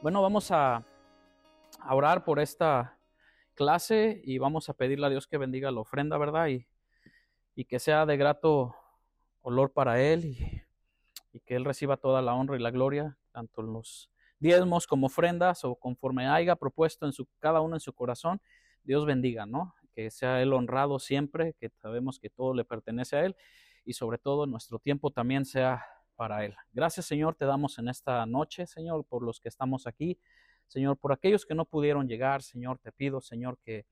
Bueno, vamos a orar por esta clase y vamos a pedirle a Dios que bendiga la ofrenda, ¿verdad? Y que sea de grato olor para Él y que Él reciba toda la honra y la gloria, tanto en los diezmos como ofrendas o conforme haya propuesto cada uno en su corazón. Dios bendiga, ¿no? Que sea Él honrado siempre, que sabemos que todo le pertenece a Él y sobre todo nuestro tiempo también sea para Él. Gracias, Señor, te damos en esta noche, Señor, por los que estamos aquí. Señor, por aquellos que no pudieron llegar, Señor, te pido, Señor, que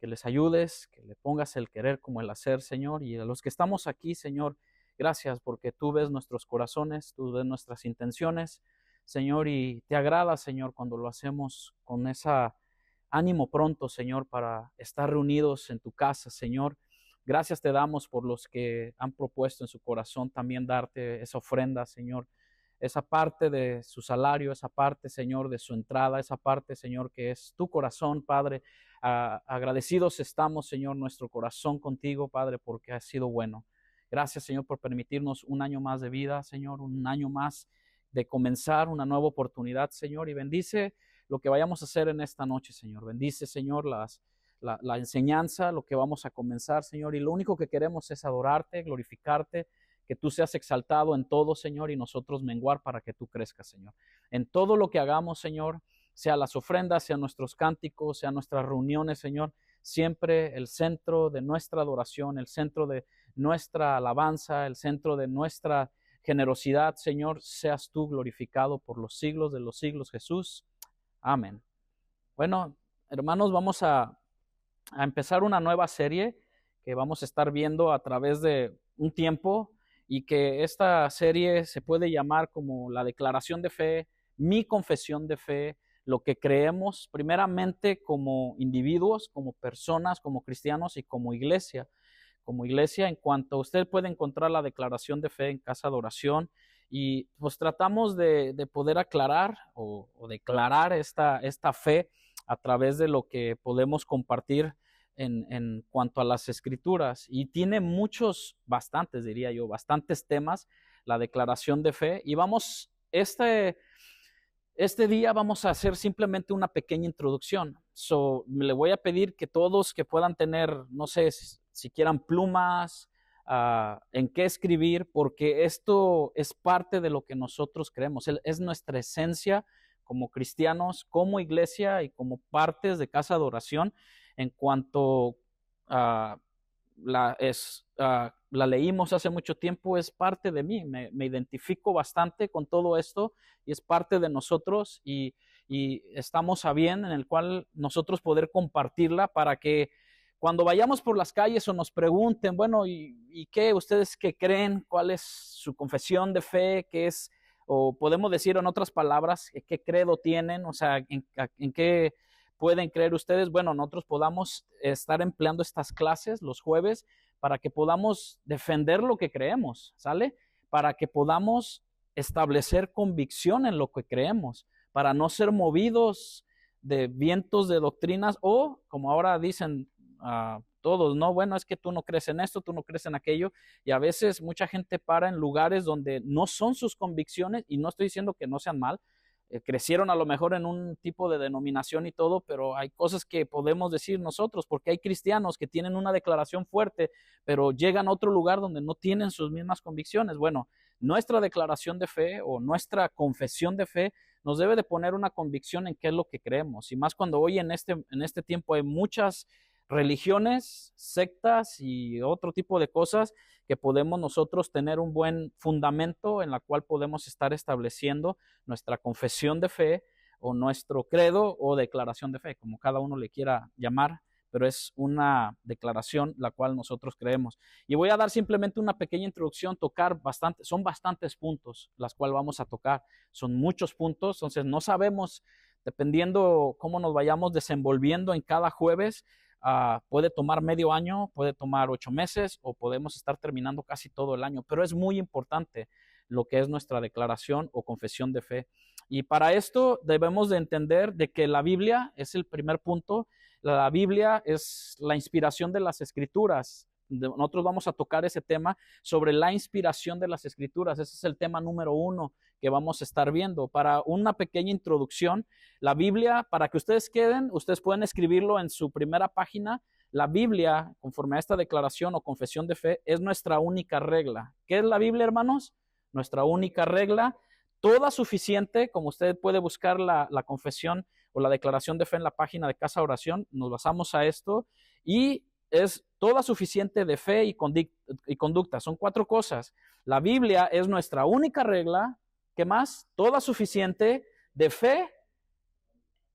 les ayudes, que le pongas el querer como el hacer, Señor, y a los que estamos aquí, Señor, gracias porque tú ves nuestros corazones, tú ves nuestras intenciones, Señor, y te agrada, Señor, cuando lo hacemos con esa ánimo pronto, Señor, para estar reunidos en tu casa, Señor. Gracias te damos por los que han propuesto en su corazón también darte esa ofrenda, Señor, esa parte de su salario, esa parte, Señor, de su entrada, esa parte, Señor, que es tu corazón, Padre. Agradecidos estamos, Señor, nuestro corazón contigo, Padre, porque has sido bueno. Gracias, Señor, por permitirnos un año más de vida, Señor, un año más de comenzar una nueva oportunidad, Señor, y bendice lo que vayamos a hacer en esta noche, Señor. Bendice, Señor, la enseñanza, lo que vamos a comenzar, Señor, y lo único que queremos es adorarte, glorificarte, que tú seas exaltado en todo, Señor, y nosotros menguar para que tú crezcas, Señor. En todo lo que hagamos, Señor, sea las ofrendas, sea nuestros cánticos, sea nuestras reuniones, Señor, siempre el centro de nuestra adoración, el centro de nuestra alabanza, el centro de nuestra generosidad, Señor, seas tú glorificado por los siglos de los siglos, Jesús. Amén. Bueno, hermanos, vamos a empezar una nueva serie que vamos a estar viendo a través de un tiempo y que esta serie se puede llamar como la declaración de fe, mi confesión de fe, lo que creemos primeramente como individuos, como personas, como cristianos y como iglesia. Como iglesia, en cuanto usted puede encontrar la declaración de fe en casa de oración y pues tratamos de poder aclarar o declarar esta fe a través de lo que podemos compartir en cuanto a las escrituras. Y tiene bastantes, diría yo, bastantes temas, la declaración de fe. Y este día vamos a hacer simplemente una pequeña introducción. Le voy a pedir que todos que puedan tener, no sé, si quieran plumas, en qué escribir, porque esto es parte de lo que nosotros creemos. Es nuestra esencia como cristianos, como iglesia y como partes de casa de oración en cuanto a la leímos hace mucho tiempo, es parte de mí, me identifico bastante con todo esto y es parte de nosotros y estamos a bien en el cual nosotros poder compartirla para que cuando vayamos por las calles o nos pregunten, bueno, ¿y qué? ¿Ustedes qué creen? ¿Cuál es su confesión de fe? ¿Qué es? O podemos decir en otras palabras, ¿qué credo tienen? O sea, ¿en qué pueden creer ustedes? Bueno, nosotros podamos estar empleando estas clases los jueves para que podamos defender lo que creemos, ¿sale? Para que podamos establecer convicción en lo que creemos, para no ser movidos de vientos de doctrinas o, como ahora dicen todos, no, bueno, es que tú no crees en esto, tú no crees en aquello, y a veces mucha gente para en lugares donde no son sus convicciones, y no estoy diciendo que no sean mal, crecieron a lo mejor en un tipo de denominación y todo, pero hay cosas que podemos decir nosotros, porque hay cristianos que tienen una declaración fuerte, pero llegan a otro lugar donde no tienen sus mismas convicciones. Bueno, nuestra declaración de fe o nuestra confesión de fe nos debe de poner una convicción en qué es lo que creemos, y más cuando hoy en este tiempo hay muchas religiones, sectas y otro tipo de cosas que podemos nosotros tener un buen fundamento en la cual podemos estar estableciendo nuestra confesión de fe o nuestro credo o declaración de fe, como cada uno le quiera llamar, pero es una declaración la cual nosotros creemos. Y voy a dar simplemente una pequeña introducción, son bastantes puntos las cuales vamos a tocar, son muchos puntos, entonces no sabemos, dependiendo cómo nos vayamos desenvolviendo en cada jueves, puede tomar medio año, puede tomar 8 meses o podemos estar terminando casi todo el año, pero es muy importante lo que es nuestra declaración o confesión de fe. Y para esto debemos de entender de que la Biblia es el primer punto. La Biblia es la inspiración de las Escrituras. nosotros vamos a tocar ese tema sobre la inspiración de las Escrituras. Ese es el tema número 1 que vamos a estar viendo. Para una pequeña introducción, la Biblia, para que ustedes queden, ustedes pueden escribirlo en su primera página. La Biblia, conforme a esta declaración o confesión de fe, es nuestra única regla. ¿Qué es la Biblia, hermanos? Nuestra única regla, toda suficiente, como usted puede buscar la confesión o la declaración de fe en la página de Casa Oración, nos basamos a esto, y es toda suficiente de fe y conducta. Son 4 cosas. La Biblia es nuestra única regla. ¿Qué más? Toda suficiente de fe,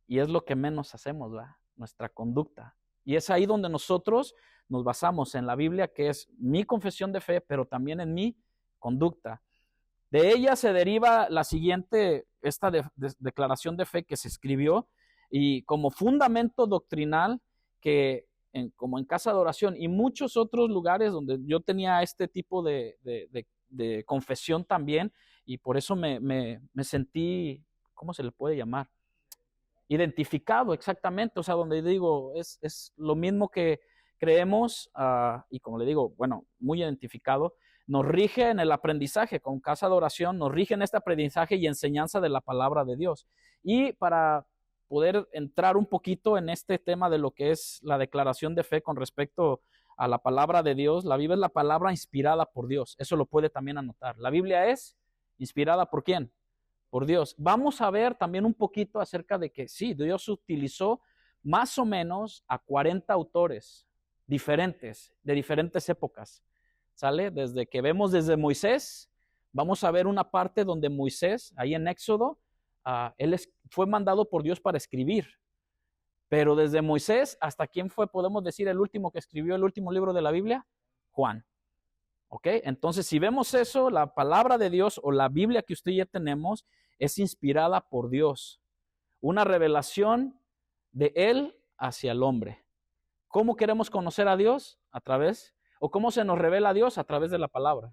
y es lo que menos hacemos, ¿verdad? Nuestra conducta. Y es ahí donde nosotros nos basamos en la Biblia, que es mi confesión de fe, pero también en mi conducta. De ella se deriva la siguiente, esta declaración de fe que se escribió, y como fundamento doctrinal que como en Casa de Oración y muchos otros lugares donde yo tenía este tipo de confesión también, y por eso me sentí, ¿cómo se le puede llamar? Identificado, exactamente. O sea, donde digo, es lo mismo que creemos, y como le digo, bueno, muy identificado. Nos rige en el aprendizaje, con Casa de Oración, nos rige en este aprendizaje y enseñanza de la palabra de Dios. Y para poder entrar un poquito en este tema de lo que es la declaración de fe con respecto a la palabra de Dios, la Biblia es la palabra inspirada por Dios. Eso lo puede también anotar. La Biblia es inspirada ¿por quién? Por Dios. Vamos a ver también un poquito acerca de que sí, Dios utilizó más o menos a 40 autores diferentes, de diferentes épocas. ¿Sale? Desde que vemos desde Moisés, vamos a ver una parte donde Moisés, ahí en Éxodo, él fue mandado por Dios para escribir. Pero desde Moisés hasta quién fue, podemos decir, el último que escribió el último libro de la Biblia, Juan. ¿Ok? Entonces, si vemos eso, la palabra de Dios o la Biblia que usted ya tenemos es inspirada por Dios. Una revelación de Él hacia el hombre. ¿Cómo queremos conocer a Dios? A través, o cómo se nos revela a Dios a través de la palabra.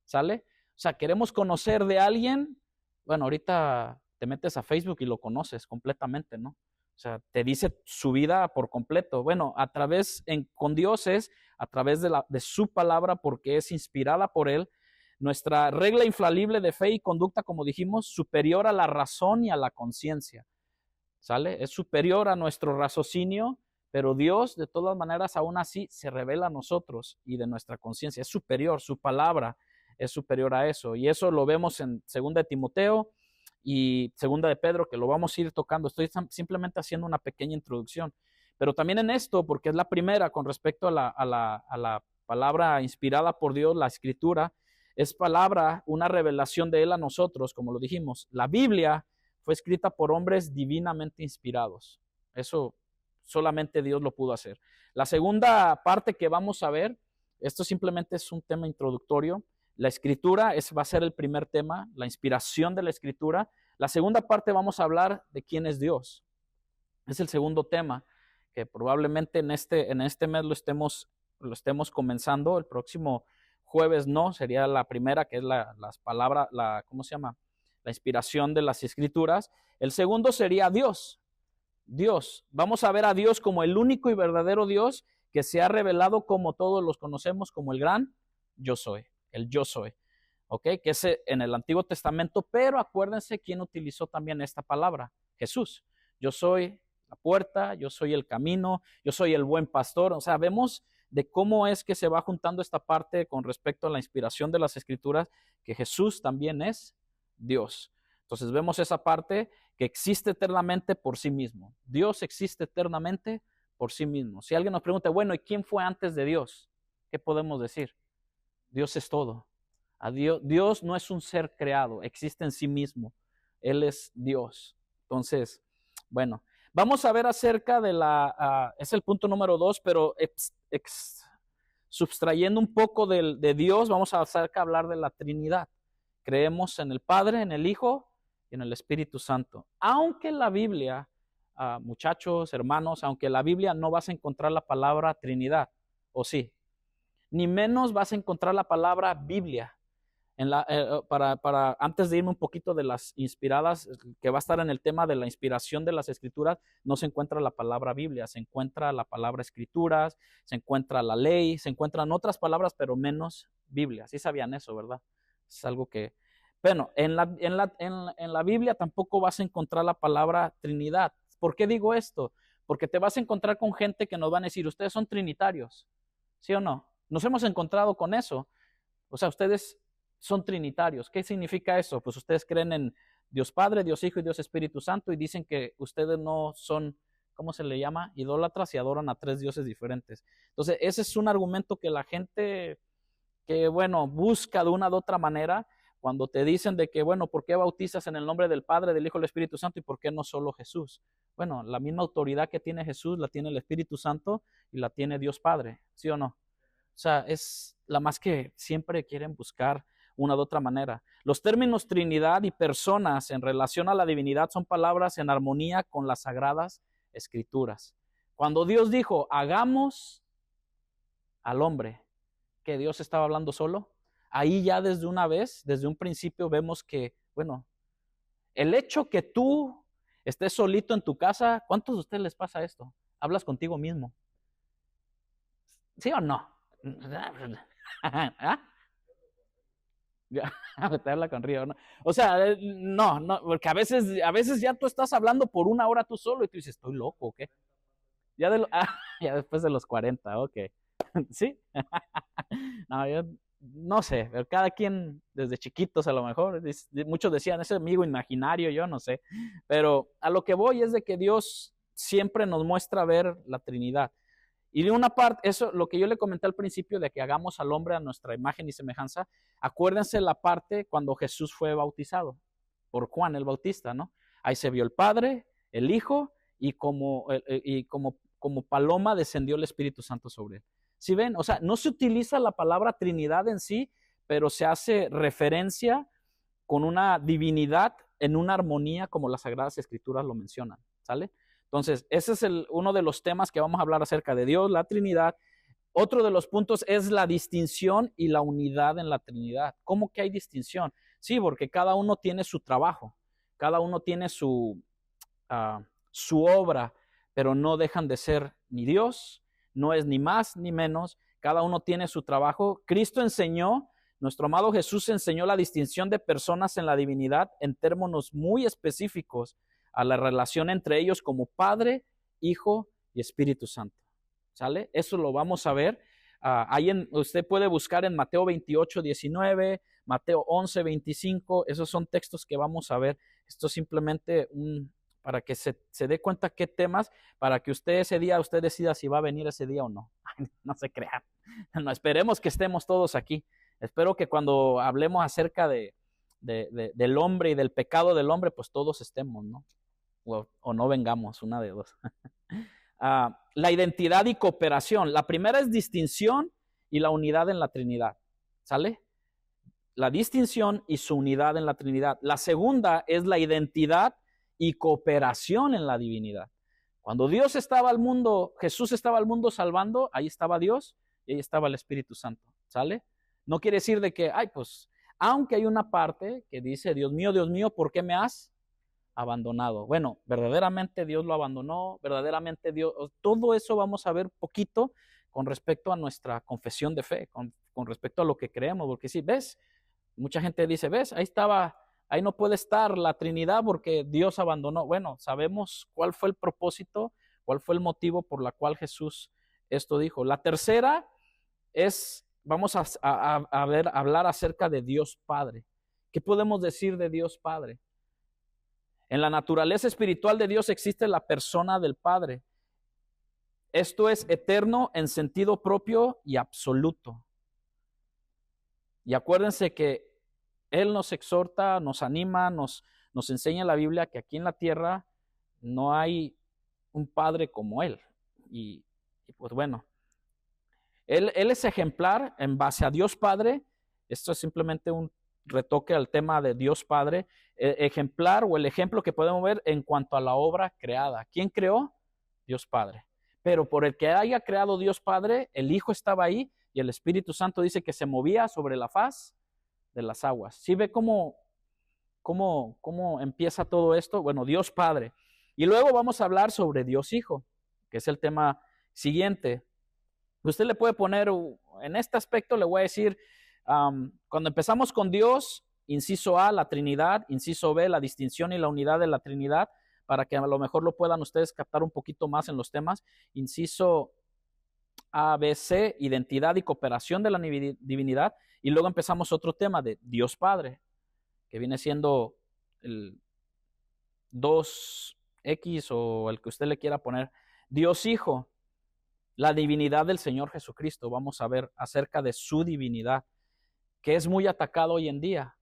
¿Sale? O sea, queremos conocer de alguien. Bueno, ahorita te metes a Facebook y lo conoces completamente, ¿no? O sea, te dice su vida por completo. Bueno, a través, con Dios es a través de su palabra, porque es inspirada por Él. Nuestra regla infalible de fe y conducta, como dijimos, superior a la razón y a la conciencia. ¿Sale? Es superior a nuestro raciocinio, pero Dios, de todas maneras, aún así, se revela a nosotros y de nuestra conciencia. Es superior, su palabra es superior a eso. Y eso lo vemos en 2 de Timoteo y 2 de Pedro, que lo vamos a ir tocando. Estoy simplemente haciendo una pequeña introducción. Pero también en esto, porque es la primera con respecto a la palabra inspirada por Dios, la Escritura, es palabra, una revelación de Él a nosotros, como lo dijimos. La Biblia fue escrita por hombres divinamente inspirados. Eso solamente Dios lo pudo hacer. La segunda parte que vamos a ver, esto simplemente es un tema introductorio. La Escritura va a ser el primer tema, la inspiración de la Escritura. La segunda parte vamos a hablar de quién es Dios. Es el segundo tema, que probablemente en este mes lo estemos comenzando. El próximo jueves no, sería la primera, que es las palabras, ¿cómo se llama? La inspiración de las Escrituras. El segundo sería Dios. Dios. Vamos a ver a Dios como el único y verdadero Dios que se ha revelado, como todos los conocemos, como el gran yo soy, el yo soy. ¿Ok? Que es en el Antiguo Testamento, pero acuérdense quién utilizó también esta palabra, Jesús. Yo soy la puerta, yo soy el camino, yo soy el buen pastor. O sea, vemos de cómo es que se va juntando esta parte con respecto a la inspiración de las Escrituras, que Jesús también es Dios. Entonces vemos esa parte que existe eternamente por sí mismo. Dios existe eternamente por sí mismo. Si alguien nos pregunta, bueno, ¿y quién fue antes de Dios? ¿Qué podemos decir? Dios es todo. Dios no es un ser creado, existe en sí mismo. Él es Dios. Entonces, bueno, vamos a ver acerca de es el punto número 2, pero subtrayendo un poco de Dios, vamos a hablar de la Trinidad. Creemos en el Padre, en el Hijo y en el Espíritu Santo. Aunque la Biblia, muchachos, hermanos, aunque la Biblia no vas a encontrar la palabra Trinidad, ¿o sí? Ni menos vas a encontrar la palabra Biblia. Antes de irme un poquito de las inspiradas, que va a estar en el tema de la inspiración de las escrituras, no se encuentra la palabra Biblia, se encuentra la palabra escrituras, se encuentra la ley, se encuentran otras palabras, pero menos Biblia. Sí sabían eso, ¿verdad? Es algo que... Bueno, en la Biblia tampoco vas a encontrar la palabra Trinidad. ¿Por qué digo esto? Porque te vas a encontrar con gente que nos van a decir, ustedes son trinitarios, ¿sí o no? Nos hemos encontrado con eso. O sea, ustedes son trinitarios. ¿Qué significa eso? Pues ustedes creen en Dios Padre, Dios Hijo y Dios Espíritu Santo y dicen que ustedes no son, ¿cómo se le llama? Idólatras y adoran a 3 dioses diferentes. Entonces, ese es un argumento que la gente que, bueno, busca de una u otra manera cuando te dicen de que, bueno, ¿por qué bautizas en el nombre del Padre, del Hijo y del Espíritu Santo y por qué no solo Jesús? Bueno, la misma autoridad que tiene Jesús la tiene el Espíritu Santo y la tiene Dios Padre, ¿sí o no? O sea, es la más que siempre quieren buscar una de otra manera. Los términos Trinidad y personas en relación a la divinidad son palabras en armonía con las sagradas escrituras. Cuando Dios dijo, hagamos al hombre, que Dios estaba hablando solo, ahí ya desde una vez, desde un principio vemos que, bueno, el hecho que tú estés solito en tu casa, ¿cuántos de ustedes les pasa esto? Hablas contigo mismo. ¿Sí o no? ¿Ah? Te habla con Río, ¿no? O sea, no, porque a veces ya tú estás hablando por una hora tú solo y tú dices, ¿estoy loco o qué? Ya después de los 40, ok. ¿Sí? No, yo no sé, pero cada quien desde chiquitos a lo mejor, muchos decían, ese amigo imaginario, yo no sé, pero a lo que voy es de que Dios siempre nos muestra ver la Trinidad. Y de una parte, eso, lo que yo le comenté al principio de que hagamos al hombre a nuestra imagen y semejanza, acuérdense la parte cuando Jesús fue bautizado por Juan el Bautista, ¿no? Ahí se vio el Padre, el Hijo, y como paloma descendió el Espíritu Santo sobre él. ¿Sí ven? O sea, no se utiliza la palabra Trinidad en sí, pero se hace referencia con una divinidad en una armonía como las Sagradas Escrituras lo mencionan, ¿sale? Entonces, ese es uno de los temas que vamos a hablar acerca de Dios, la Trinidad. Otro de los puntos es la distinción y la unidad en la Trinidad. ¿Cómo que hay distinción? Sí, porque cada uno tiene su trabajo, cada uno tiene su obra, pero no dejan de ser ni Dios, no es ni más ni menos, cada uno tiene su trabajo. Cristo enseñó, nuestro amado Jesús enseñó la distinción de personas en la divinidad en términos muy específicos a la relación entre ellos como Padre, Hijo y Espíritu Santo. ¿Sale? Eso lo vamos a ver. Usted puede buscar en Mateo 28, 19, Mateo 11, 25. Esos son textos que vamos a ver. Esto es simplemente para que se dé cuenta qué temas, para que usted decida si va a venir ese día o no. No se crea. No, esperemos que estemos todos aquí. Espero que cuando hablemos acerca del hombre y del pecado del hombre, pues todos estemos, ¿no? O no vengamos, una de dos. La identidad y cooperación. La primera es distinción y la unidad en la Trinidad. ¿Sale? La distinción y su unidad en la Trinidad. La segunda es la identidad y cooperación en la divinidad. Cuando Dios estaba al mundo, Jesús estaba al mundo salvando, ahí estaba Dios y ahí estaba el Espíritu Santo. ¿Sale? No quiere decir de que, pues, aunque hay una parte que dice, Dios mío, ¿por qué me has abandonado? Bueno, verdaderamente Dios lo abandonó, verdaderamente Dios, todo eso vamos a ver poquito con respecto a nuestra confesión de fe, con respecto a lo que creemos, porque sí, ves, mucha gente dice, ves, ahí no puede estar la Trinidad porque Dios abandonó. Bueno, sabemos cuál fue el propósito, cuál fue el motivo por la cual Jesús esto dijo. La tercera es, vamos a hablar acerca de Dios Padre. ¿Qué podemos decir de Dios Padre? En la naturaleza espiritual de Dios existe la persona del Padre. Esto es eterno en sentido propio y absoluto. Y acuérdense que Él nos exhorta, nos anima, nos enseña en la Biblia que aquí en la tierra no hay un Padre como Él. Y pues bueno, él es ejemplar en base a Dios Padre. Esto es simplemente un retoque al tema de Dios Padre, ejemplar o el ejemplo que podemos ver en cuanto a la obra creada. ¿Quién creó? Dios Padre. Pero por el que haya creado Dios Padre, el Hijo estaba ahí y el Espíritu Santo dice que se movía sobre la faz de las aguas. ¿Sí ve cómo empieza todo esto? Bueno, Dios Padre. Y luego vamos a hablar sobre Dios Hijo, que es el tema siguiente. Usted le puede poner, en este aspecto le voy a decir, cuando empezamos con Dios, inciso A, la Trinidad, inciso B, la distinción y la unidad de la Trinidad, para que a lo mejor lo puedan ustedes captar un poquito más en los temas. Inciso A, B, C, identidad y cooperación de la divinidad. Y luego empezamos otro tema de Dios Padre, que viene siendo el 2X o el que usted le quiera poner. Dios Hijo, la divinidad del Señor Jesucristo. Vamos a ver acerca de su divinidad, que es muy atacado hoy en día.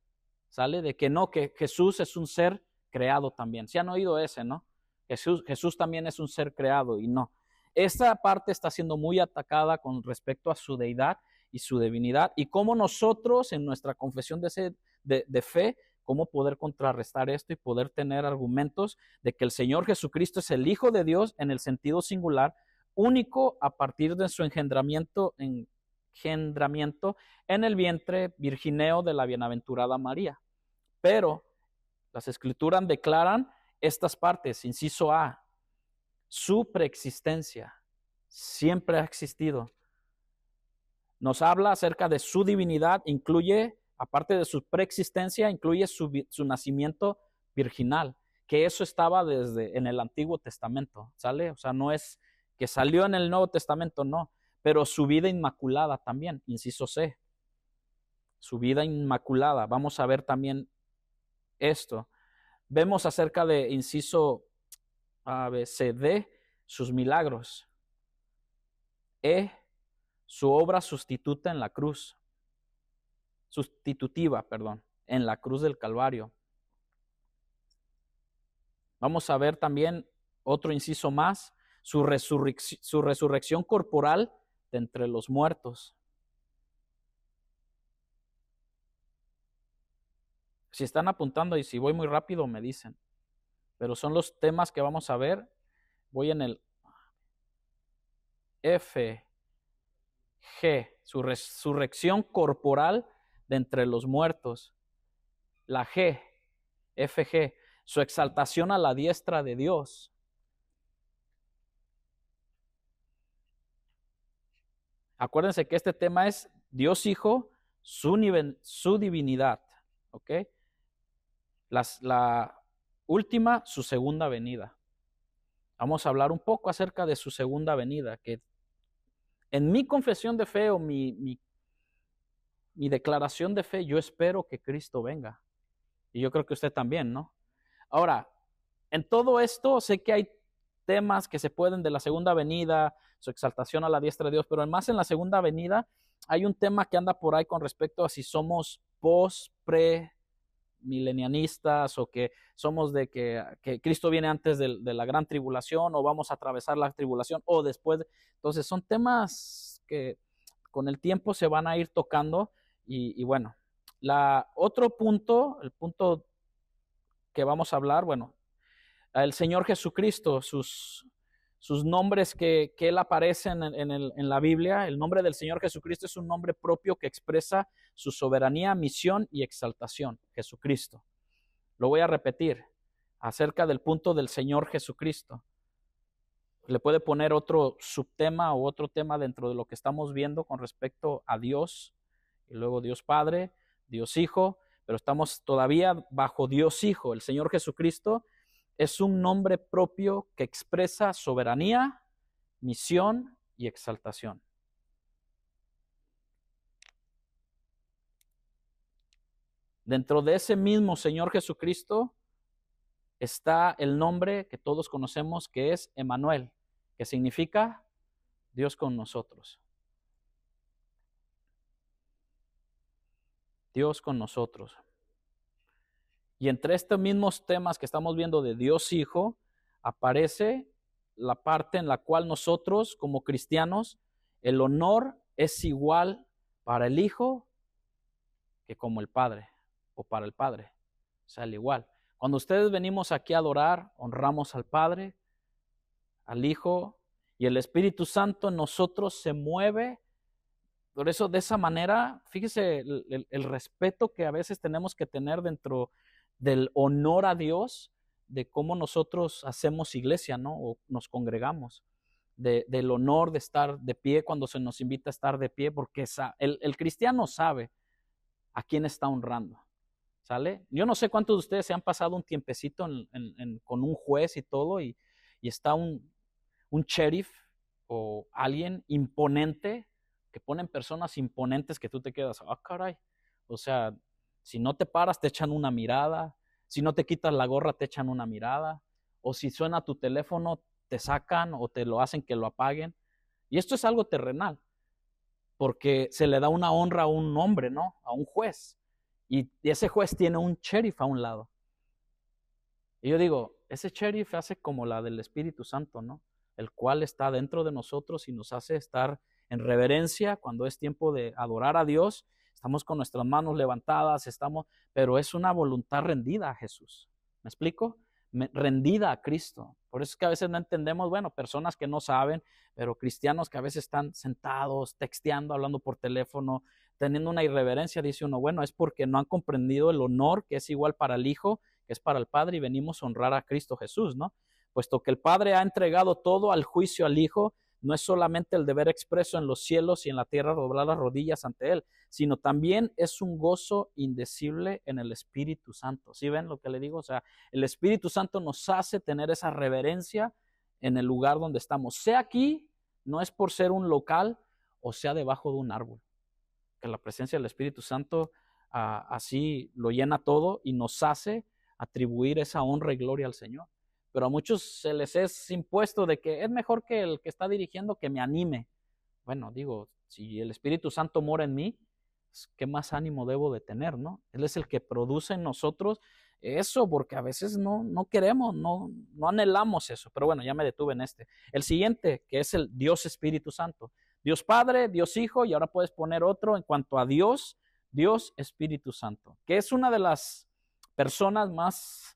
¿Sale? De que no, que Jesús es un ser creado también. ¿Sí han oído ese, no? Jesús también es un ser creado, y no. Esta parte está siendo muy atacada con respecto a su deidad y su divinidad, y cómo nosotros en nuestra confesión de fe, cómo poder contrarrestar esto y poder tener argumentos de que el Señor Jesucristo es el Hijo de Dios en el sentido singular, único a partir de su engendramiento en el vientre virgineo de la bienaventurada María. Pero las Escrituras declaran estas partes. Inciso A, su preexistencia siempre ha existido. Nos habla acerca de su divinidad, incluye, aparte de su preexistencia, incluye su nacimiento virginal, que eso estaba desde en el Antiguo Testamento, ¿sale? O sea, no es que salió en el Nuevo Testamento, no, pero su vida inmaculada también, inciso C, su vida inmaculada. Vamos a ver también esto. Vemos acerca de inciso A, B, C, D, sus milagros. E, su obra sustitutiva en la cruz, en la cruz del Calvario. Vamos a ver también otro inciso más, su resurrección corporal de entre los muertos. Si están apuntando y si voy muy rápido me dicen, pero son los temas que vamos a ver. Voy en el F, G, su resurrección corporal de entre los muertos. La G, FG, su exaltación a la diestra de Dios. Acuérdense que este tema es Dios Hijo, su divinidad, ¿ok? La última, su segunda venida. Vamos a hablar un poco acerca de su segunda venida, que en mi confesión de fe o mi declaración de fe, yo espero que Cristo venga. Y yo creo que usted también, ¿no? Ahora, en todo esto sé que hay temas que se pueden de la segunda venida, su exaltación a la diestra de Dios, pero además en la segunda venida hay un tema que anda por ahí con respecto a si somos milenianistas o que somos de que Cristo viene antes de la gran tribulación o vamos a atravesar la tribulación o después. Entonces son temas que con el tiempo se van a ir tocando y bueno, otro punto, el punto que vamos a hablar, bueno, el Señor Jesucristo, sus nombres que Él aparece en la Biblia. El nombre del Señor Jesucristo es un nombre propio que expresa su soberanía, misión y exaltación. Jesucristo. Lo voy a repetir acerca del punto del Señor Jesucristo. Le puede poner otro subtema o otro tema dentro de lo que estamos viendo con respecto a Dios, y luego Dios Padre, Dios Hijo, pero estamos todavía bajo Dios Hijo. El Señor Jesucristo es un nombre propio que expresa soberanía, misión y exaltación. Dentro de ese mismo Señor Jesucristo está el nombre que todos conocemos, que es Emmanuel, que significa Dios con nosotros. Dios con nosotros. Y entre estos mismos temas que estamos viendo de Dios Hijo, aparece la parte en la cual nosotros como cristianos, el honor es igual para el Hijo que como el Padre o para el Padre. O sea, al igual. Cuando ustedes venimos aquí a adorar, honramos al Padre, al Hijo y el Espíritu Santo en nosotros se mueve Por eso, de esa manera, fíjese el respeto que a veces tenemos que tener dentro del honor a Dios, de cómo nosotros hacemos iglesia, ¿no? O nos congregamos, del honor de estar de pie cuando se nos invita a estar de pie, porque el cristiano sabe a quién está honrando, ¿sale? Yo no sé cuántos de ustedes se han pasado un tiempecito con un juez y todo, y está un sheriff o alguien imponente, que ponen personas imponentes que tú te quedas, ah, caray. O sea, si no te paras, te echan una mirada. Si no te quitas la gorra, te echan una mirada. O si suena tu teléfono, te sacan o te lo hacen que lo apaguen. Y esto es algo terrenal, porque se le da una honra a un hombre, ¿no? A un juez. Y ese juez tiene un sheriff a un lado. Y yo digo, ese sheriff hace como la del Espíritu Santo, ¿no? El cual está dentro de nosotros y nos hace estar en reverencia cuando es tiempo de adorar a Dios. Estamos con nuestras manos levantadas, pero es una voluntad rendida a Jesús. ¿Me explico? Rendida a Cristo. Por eso es que a veces no entendemos, bueno, personas que no saben, pero cristianos que a veces están sentados, texteando, hablando por teléfono, teniendo una irreverencia, dice uno, bueno, es porque no han comprendido el honor que es igual para el Hijo, que es para el Padre, y venimos a honrar a Cristo Jesús, ¿no? Puesto que el Padre ha entregado todo al juicio al Hijo, no es solamente el deber expreso en los cielos y en la tierra doblar las rodillas ante Él, sino también es un gozo indecible en el Espíritu Santo. ¿Sí ven lo que le digo? O sea, el Espíritu Santo nos hace tener esa reverencia en el lugar donde estamos. Sea aquí, no es por ser un local, o sea debajo de un árbol. Que la presencia del Espíritu Santo así lo llena todo y nos hace atribuir esa honra y gloria al Señor. Pero a muchos se les es impuesto de que es mejor que el que está dirigiendo que me anime. Bueno, digo, si el Espíritu Santo mora en mí, ¿qué más ánimo debo de tener, no? Él es el que produce en nosotros eso, porque a veces no queremos, no anhelamos eso. Pero bueno, ya me detuve en este. El siguiente, que es el Dios Espíritu Santo. Dios Padre, Dios Hijo, y ahora puedes poner otro en cuanto a Dios, Dios Espíritu Santo, que es una de las personas más,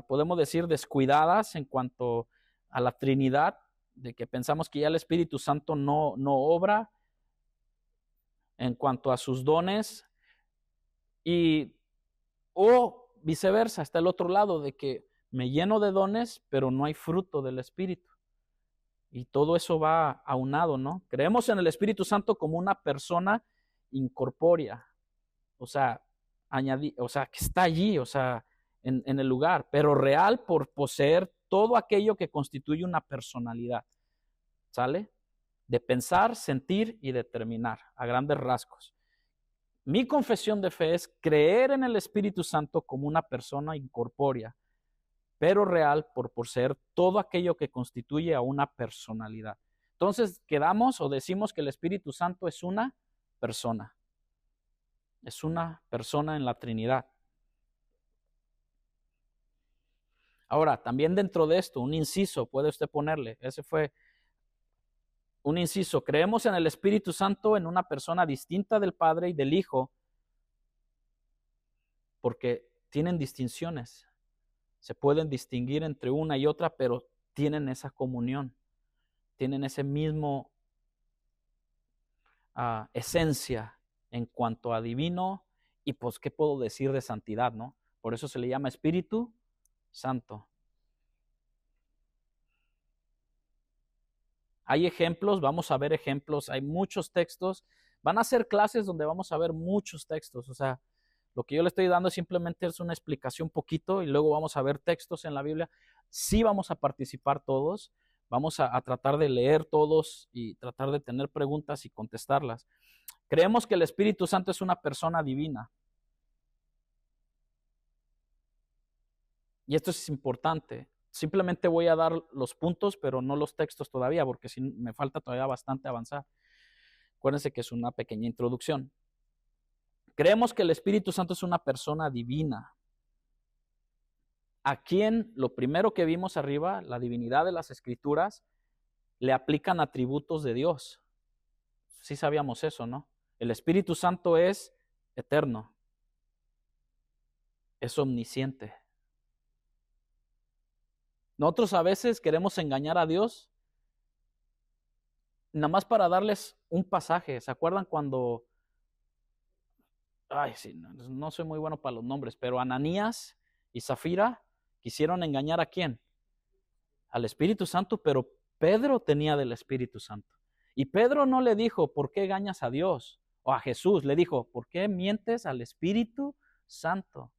podemos decir, descuidadas en cuanto a la Trinidad, de que pensamos que ya el Espíritu Santo no obra en cuanto a sus dones, o viceversa, está el otro lado de que me lleno de dones, pero no hay fruto del Espíritu. Y todo eso va aunado, ¿no? Creemos en el Espíritu Santo como una persona incorpórea, o sea, que está allí, o sea, en el lugar, pero real por poseer todo aquello que constituye una personalidad, ¿sale? De pensar, sentir y determinar a grandes rasgos. Mi confesión de fe es creer en el Espíritu Santo como una persona incorpórea, pero real por poseer todo aquello que constituye a una personalidad. Entonces, quedamos o decimos que el Espíritu Santo es una persona. Es una persona en la Trinidad. Ahora, también dentro de esto, un inciso, puede usted ponerle, ese fue un inciso. Creemos en el Espíritu Santo en una persona distinta del Padre y del Hijo, porque tienen distinciones. Se pueden distinguir entre una y otra, pero tienen esa comunión, tienen ese mismo esencia en cuanto a divino y pues, ¿qué puedo decir de santidad, no? Por eso se le llama Espíritu Santo. Hay ejemplos, vamos a ver ejemplos, hay muchos textos, van a ser clases donde vamos a ver muchos textos, o sea, lo que yo le estoy dando simplemente es una explicación poquito y luego vamos a ver textos en la Biblia. Sí vamos a participar todos, vamos a tratar de leer todos y tratar de tener preguntas y contestarlas. Creemos que el Espíritu Santo es una persona divina. Y esto es importante. Simplemente voy a dar los puntos, pero no los textos todavía, porque si me falta todavía bastante avanzar. Acuérdense que es una pequeña introducción. Creemos que el Espíritu Santo es una persona divina, a quien lo primero que vimos arriba, la divinidad de las Escrituras, le aplican atributos de Dios. Sí sabíamos eso, ¿no? El Espíritu Santo es eterno, es omnisciente. Nosotros a veces queremos engañar a Dios nada más para darles un pasaje, ¿se acuerdan cuando, ay, sí, no soy muy bueno para los nombres, pero Ananías y Zafira quisieron engañar a quién? Al Espíritu Santo, pero Pedro tenía del Espíritu Santo. Y Pedro no le dijo, ¿por qué engañas a Dios? O a Jesús, le dijo, ¿por qué mientes al Espíritu Santo?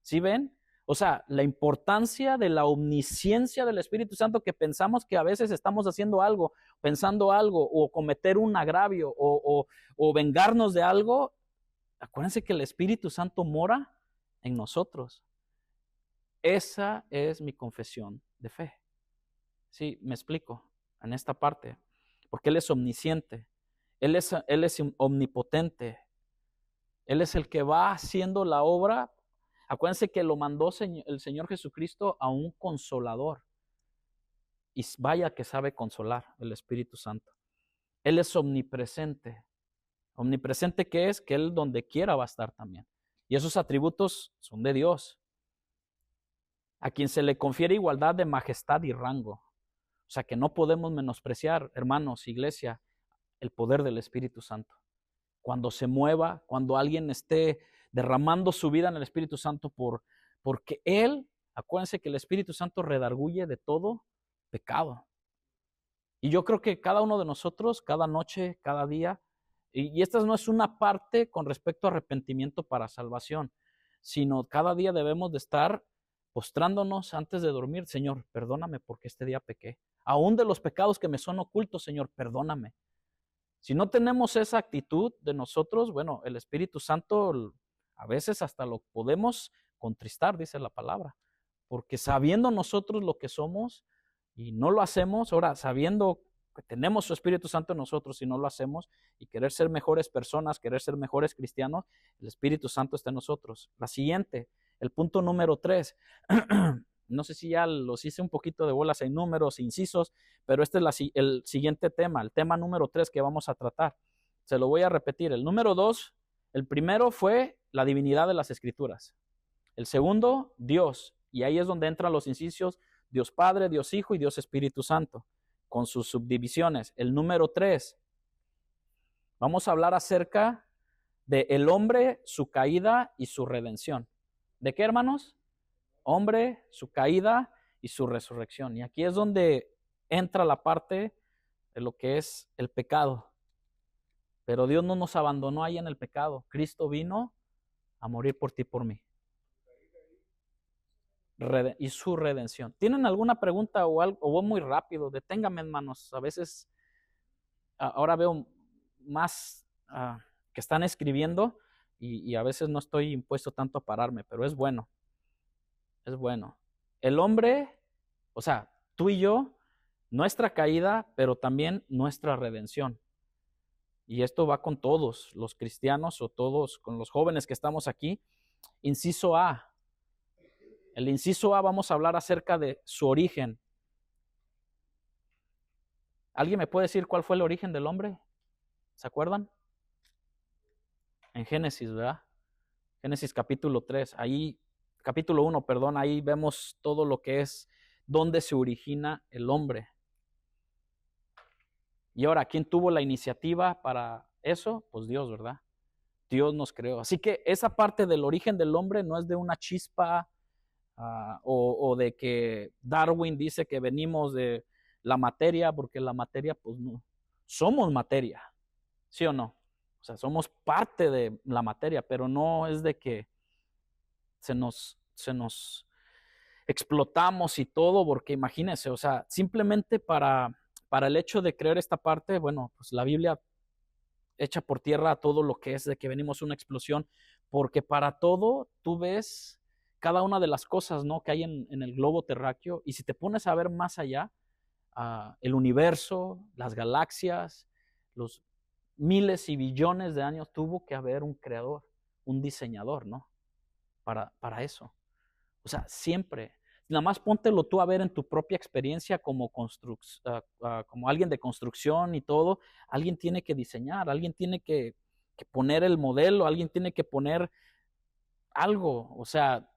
¿Sí ven? O sea, la importancia de la omnisciencia del Espíritu Santo, que pensamos que a veces estamos haciendo algo, pensando algo, o cometer un agravio, o vengarnos de algo. Acuérdense que el Espíritu Santo mora en nosotros. Esa es mi confesión de fe. Sí, me explico en esta parte. Porque Él es omnisciente, Él es omnipotente, Él es el que va haciendo la obra. Acuérdense que lo mandó el Señor Jesucristo a un consolador. Y vaya que sabe consolar el Espíritu Santo. Él es omnipresente. Omnipresente, ¿qué es? Que Él donde quiera va a estar también. Y esos atributos son de Dios, a quien se le confiere igualdad de majestad y rango. O sea que no podemos menospreciar, hermanos, iglesia, el poder del Espíritu Santo. Cuando se mueva, cuando alguien esté derramando su vida en el Espíritu Santo, porque Él, acuérdense que el Espíritu Santo redarguye de todo pecado. Y yo creo que cada uno de nosotros, cada noche, cada día, y esta no es una parte con respecto a arrepentimiento para salvación, sino cada día debemos de estar postrándonos antes de dormir. Señor, perdóname porque este día pequé. Aún de los pecados que me son ocultos, Señor, perdóname. Si no tenemos esa actitud de nosotros, bueno, el Espíritu Santo a veces hasta lo podemos contristar, dice la palabra, porque sabiendo nosotros lo que somos y no lo hacemos, ahora sabiendo que tenemos su Espíritu Santo en nosotros y no lo hacemos, y querer ser mejores personas, querer ser mejores cristianos, el Espíritu Santo está en nosotros. La siguiente, el punto número 3. No sé si ya los hice un poquito de bolas en números, incisos, pero este es el siguiente tema, el tema número 3 que vamos a tratar. Se lo voy a repetir. El número 2, el primero fue la divinidad de las Escrituras. El segundo, Dios. Y ahí es donde entran los incisos, Dios Padre, Dios Hijo y Dios Espíritu Santo, con sus subdivisiones. El número 3, vamos a hablar acerca de el hombre, su caída y su redención. ¿De qué, hermanos? Hombre, su caída y su resurrección. Y aquí es donde entra la parte de lo que es el pecado. Pero Dios no nos abandonó ahí en el pecado. Cristo vino a morir por ti y por mí. Y su redención. ¿Tienen alguna pregunta o algo? O voy muy rápido. Deténganme, hermanos. A veces, ahora veo más que están escribiendo y a veces no estoy impuesto tanto a pararme, pero es bueno. Es bueno. El hombre, o sea, tú y yo, nuestra caída, pero también nuestra redención. Y esto va con todos los cristianos o todos, con los jóvenes que estamos aquí. Inciso A. El inciso A vamos a hablar acerca de su origen. ¿Alguien me puede decir cuál fue el origen del hombre? ¿Se acuerdan? En Génesis, ¿verdad? Génesis capítulo 3. Ahí, capítulo 1, perdón, ahí vemos todo lo que es, dónde se origina el hombre. Y ahora, ¿quién tuvo la iniciativa para eso? Pues Dios, ¿verdad? Dios nos creó. Así que esa parte del origen del hombre no es de una chispa o de que Darwin dice que venimos de la materia, porque la materia, pues no. Somos materia, ¿sí o no? O sea, somos parte de la materia, pero no es de que se nos explotamos y todo, porque imagínense, o sea, simplemente para el hecho de creer esta parte, bueno, pues la Biblia echa por tierra todo lo que es de que venimos una explosión, porque para todo tú ves cada una de las cosas, ¿no?, que hay en el globo terráqueo, y si te pones a ver más allá, el universo, las galaxias, los miles y billones de años, tuvo que haber un creador, un diseñador, ¿no?, para eso. O sea, siempre. Nada más póntelo tú a ver en tu propia experiencia como alguien de construcción y todo. Alguien tiene que diseñar, alguien tiene que poner el modelo, alguien tiene que poner algo. O sea,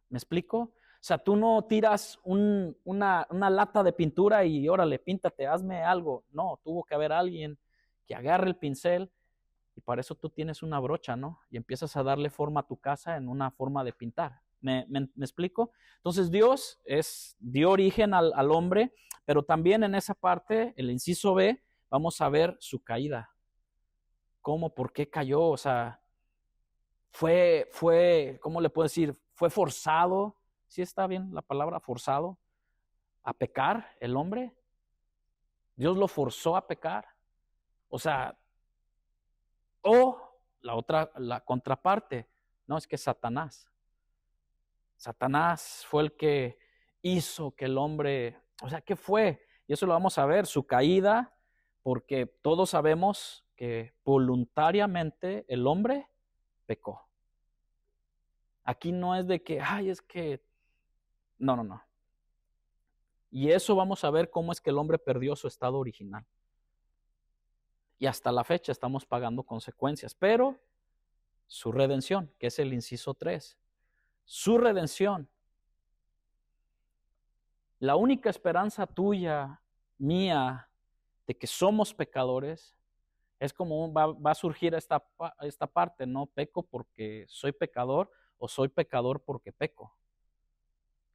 ¿me explico? sea, tú no tiras una lata de pintura y órale, píntate, hazme algo. No, tuvo que haber alguien que agarre el pincel y para eso tú tienes una brocha, ¿no? Y empiezas a darle forma a tu casa en una forma de pintar. ¿Me explico? Entonces Dios dio origen al hombre, pero también en esa parte, el inciso B, vamos a ver su caída. ¿Cómo? ¿Por qué cayó? O sea, ¿cómo le puedo decir? Fue forzado, ¿sí está bien la palabra forzado? A pecar el hombre. Dios lo forzó a pecar. O sea, o la contraparte, no, es que Satanás fue el que hizo que el hombre, o sea, ¿qué fue? Y eso lo vamos a ver, su caída, porque todos sabemos que voluntariamente el hombre pecó. Aquí no es de que, ay, es que, no. Y eso vamos a ver cómo es que el hombre perdió su estado original. Y hasta la fecha estamos pagando consecuencias, pero su redención, que es el inciso 3, su redención, la única esperanza tuya, mía, de que somos pecadores, es como va a surgir esta parte, no peco porque soy pecador o soy pecador porque peco.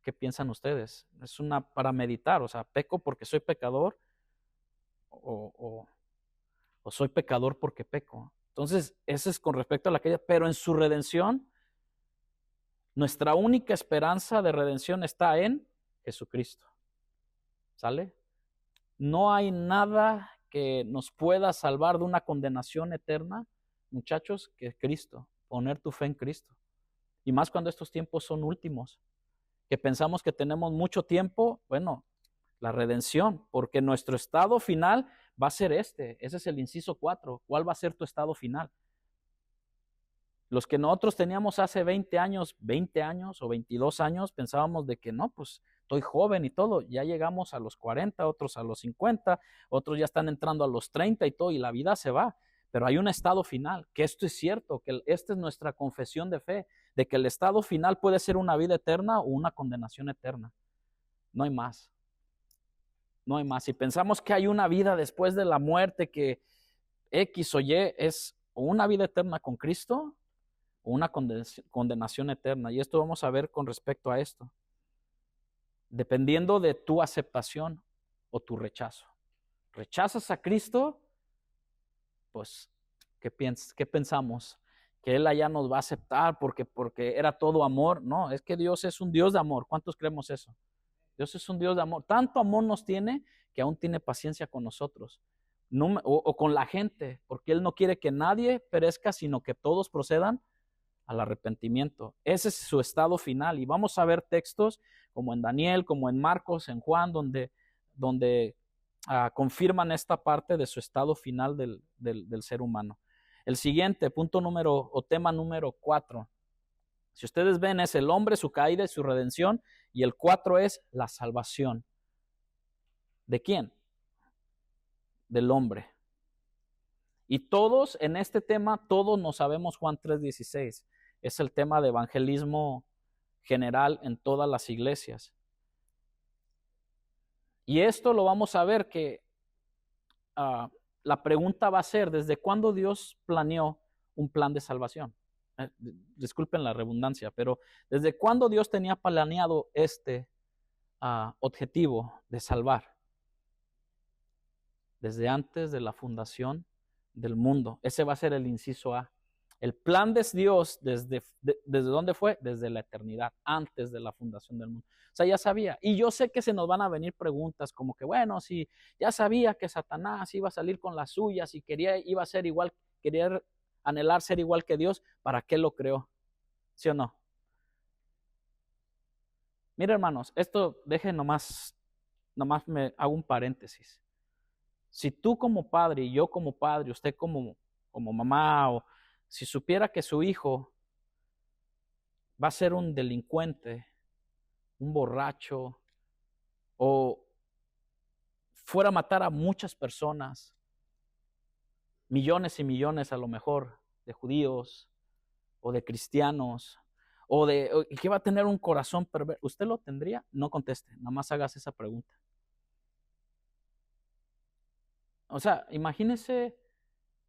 ¿Qué piensan ustedes? Es una para meditar, o sea, peco porque soy pecador o soy pecador porque peco. Entonces, ese es con respecto a la caída, pero en su redención, nuestra única esperanza de redención está en Jesucristo. ¿Sale? No hay nada que nos pueda salvar de una condenación eterna, muchachos, que Cristo. Poner tu fe en Cristo. Y más cuando estos tiempos son últimos, que pensamos que tenemos mucho tiempo, bueno, la redención, porque nuestro estado final va a ser ese es el inciso 4. ¿Cuál va a ser tu estado final? Los que nosotros teníamos hace 20 años o 22 años, pensábamos de que no, pues estoy joven y todo, ya llegamos a los 40, otros a los 50, otros ya están entrando a los 30 y todo, y la vida se va. Pero hay un estado final, que esto es cierto, que esta es nuestra confesión de fe, de que el estado final puede ser una vida eterna o una condenación eterna. No hay más. No hay más. Si pensamos que hay una vida después de la muerte, que X o Y es una vida eterna con Cristo, o una condenación eterna. Y esto vamos a ver con respecto a esto. Dependiendo de tu aceptación o tu rechazo. ¿Rechazas a Cristo? Pues, ¿qué pensamos? Que Él allá nos va a aceptar porque era todo amor. No, es que Dios es un Dios de amor. ¿Cuántos creemos eso? Dios es un Dios de amor. Tanto amor nos tiene que aún tiene paciencia con nosotros. No, o con la gente, porque Él no quiere que nadie perezca, sino que todos procedan al arrepentimiento. Ese es su estado final. Y vamos a ver textos como en Daniel, como en Marcos, en Juan, donde confirman esta parte de su estado final del ser humano. El siguiente punto o tema número 4. Si ustedes ven, es el hombre, su caída y su redención. Y el 4 es la salvación. ¿De quién? Del hombre. Y todos en este tema, todos nos sabemos Juan 3:16. Es el tema de evangelismo general en todas las iglesias. Y esto lo vamos a ver que la pregunta va a ser, ¿desde cuándo Dios planeó un plan de salvación? Disculpen la redundancia, pero ¿desde cuándo Dios tenía planeado este objetivo de salvar? Desde antes de la fundación del mundo. Ese va a ser el inciso A. El plan de Dios, ¿desde dónde fue? Desde la eternidad, antes de la fundación del mundo. O sea, ya sabía. Y yo sé que se nos van a venir preguntas como que, bueno, si ya sabía que Satanás iba a salir con las suyas y iba a ser igual, quería anhelar ser igual que Dios, ¿para qué lo creó? ¿Sí o no? Mira, hermanos, esto dejen nomás me hago un paréntesis. Si tú como padre y yo como padre, usted como mamá, o si supiera que su hijo va a ser un delincuente, un borracho, o fuera a matar a muchas personas, millones y millones a lo mejor de judíos o de cristianos, ¿Y qué va a tener un corazón perverso? ¿Usted lo tendría? No conteste, nada más hagas esa pregunta. O sea, imagínese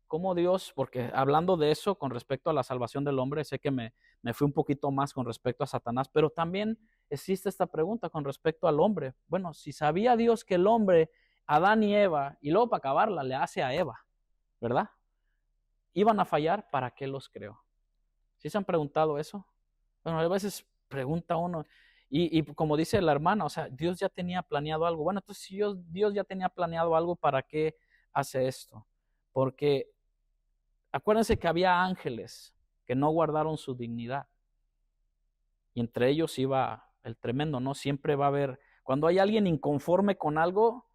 cómo Dios, porque hablando de eso con respecto a la salvación del hombre, sé que me fui un poquito más con respecto a Satanás, pero también existe esta pregunta con respecto al hombre. Bueno, si sabía Dios que el hombre, Adán y Eva, y luego para acabarla le hace a Eva, ¿verdad? Iban a fallar, ¿para qué los creó? ¿Sí se han preguntado eso? Bueno, a veces pregunta uno, y como dice la hermana, o sea, Dios ya tenía planeado algo. Bueno, entonces si Dios ya tenía planeado algo, ¿para qué hace esto? Porque acuérdense que había ángeles que no guardaron su dignidad. Y entre ellos iba el tremendo, ¿no? Siempre va a haber, cuando hay alguien inconforme con algo,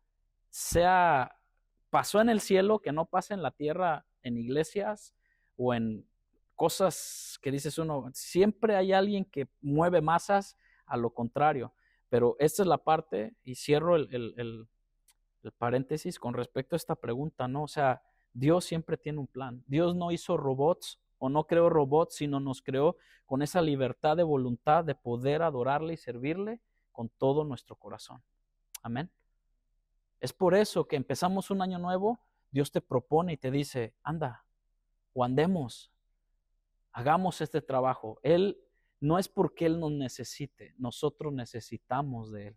pasó en el cielo, que no pasa en la tierra, en iglesias o en cosas que dices uno, siempre hay alguien que mueve masas a lo contrario. Pero esta es la parte, y cierro el paréntesis con respecto a esta pregunta, ¿no? O sea, Dios siempre tiene un plan. Dios no hizo robots o no creó robots, sino nos creó con esa libertad de voluntad de poder adorarle y servirle con todo nuestro corazón. Amén. Es por eso que empezamos un año nuevo, Dios te propone y te dice, anda, o andemos, hagamos este trabajo. Él no es porque Él nos necesite, nosotros necesitamos de Él.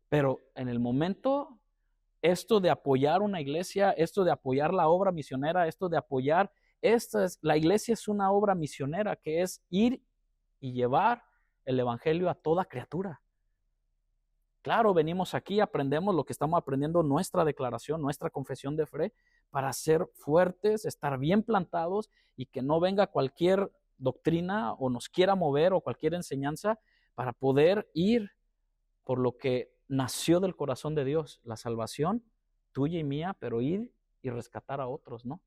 Pero en el momento, esto de apoyar una iglesia, esto de apoyar la obra misionera, esto de apoyar, la iglesia es una obra misionera que es ir y llevar el evangelio a toda criatura. Claro, venimos aquí, aprendemos lo que estamos aprendiendo, nuestra declaración, nuestra confesión de fe, para ser fuertes, estar bien plantados y que no venga cualquier doctrina o nos quiera mover o cualquier enseñanza para poder ir por lo que nació del corazón de Dios, la salvación tuya y mía, pero ir y rescatar a otros, ¿no?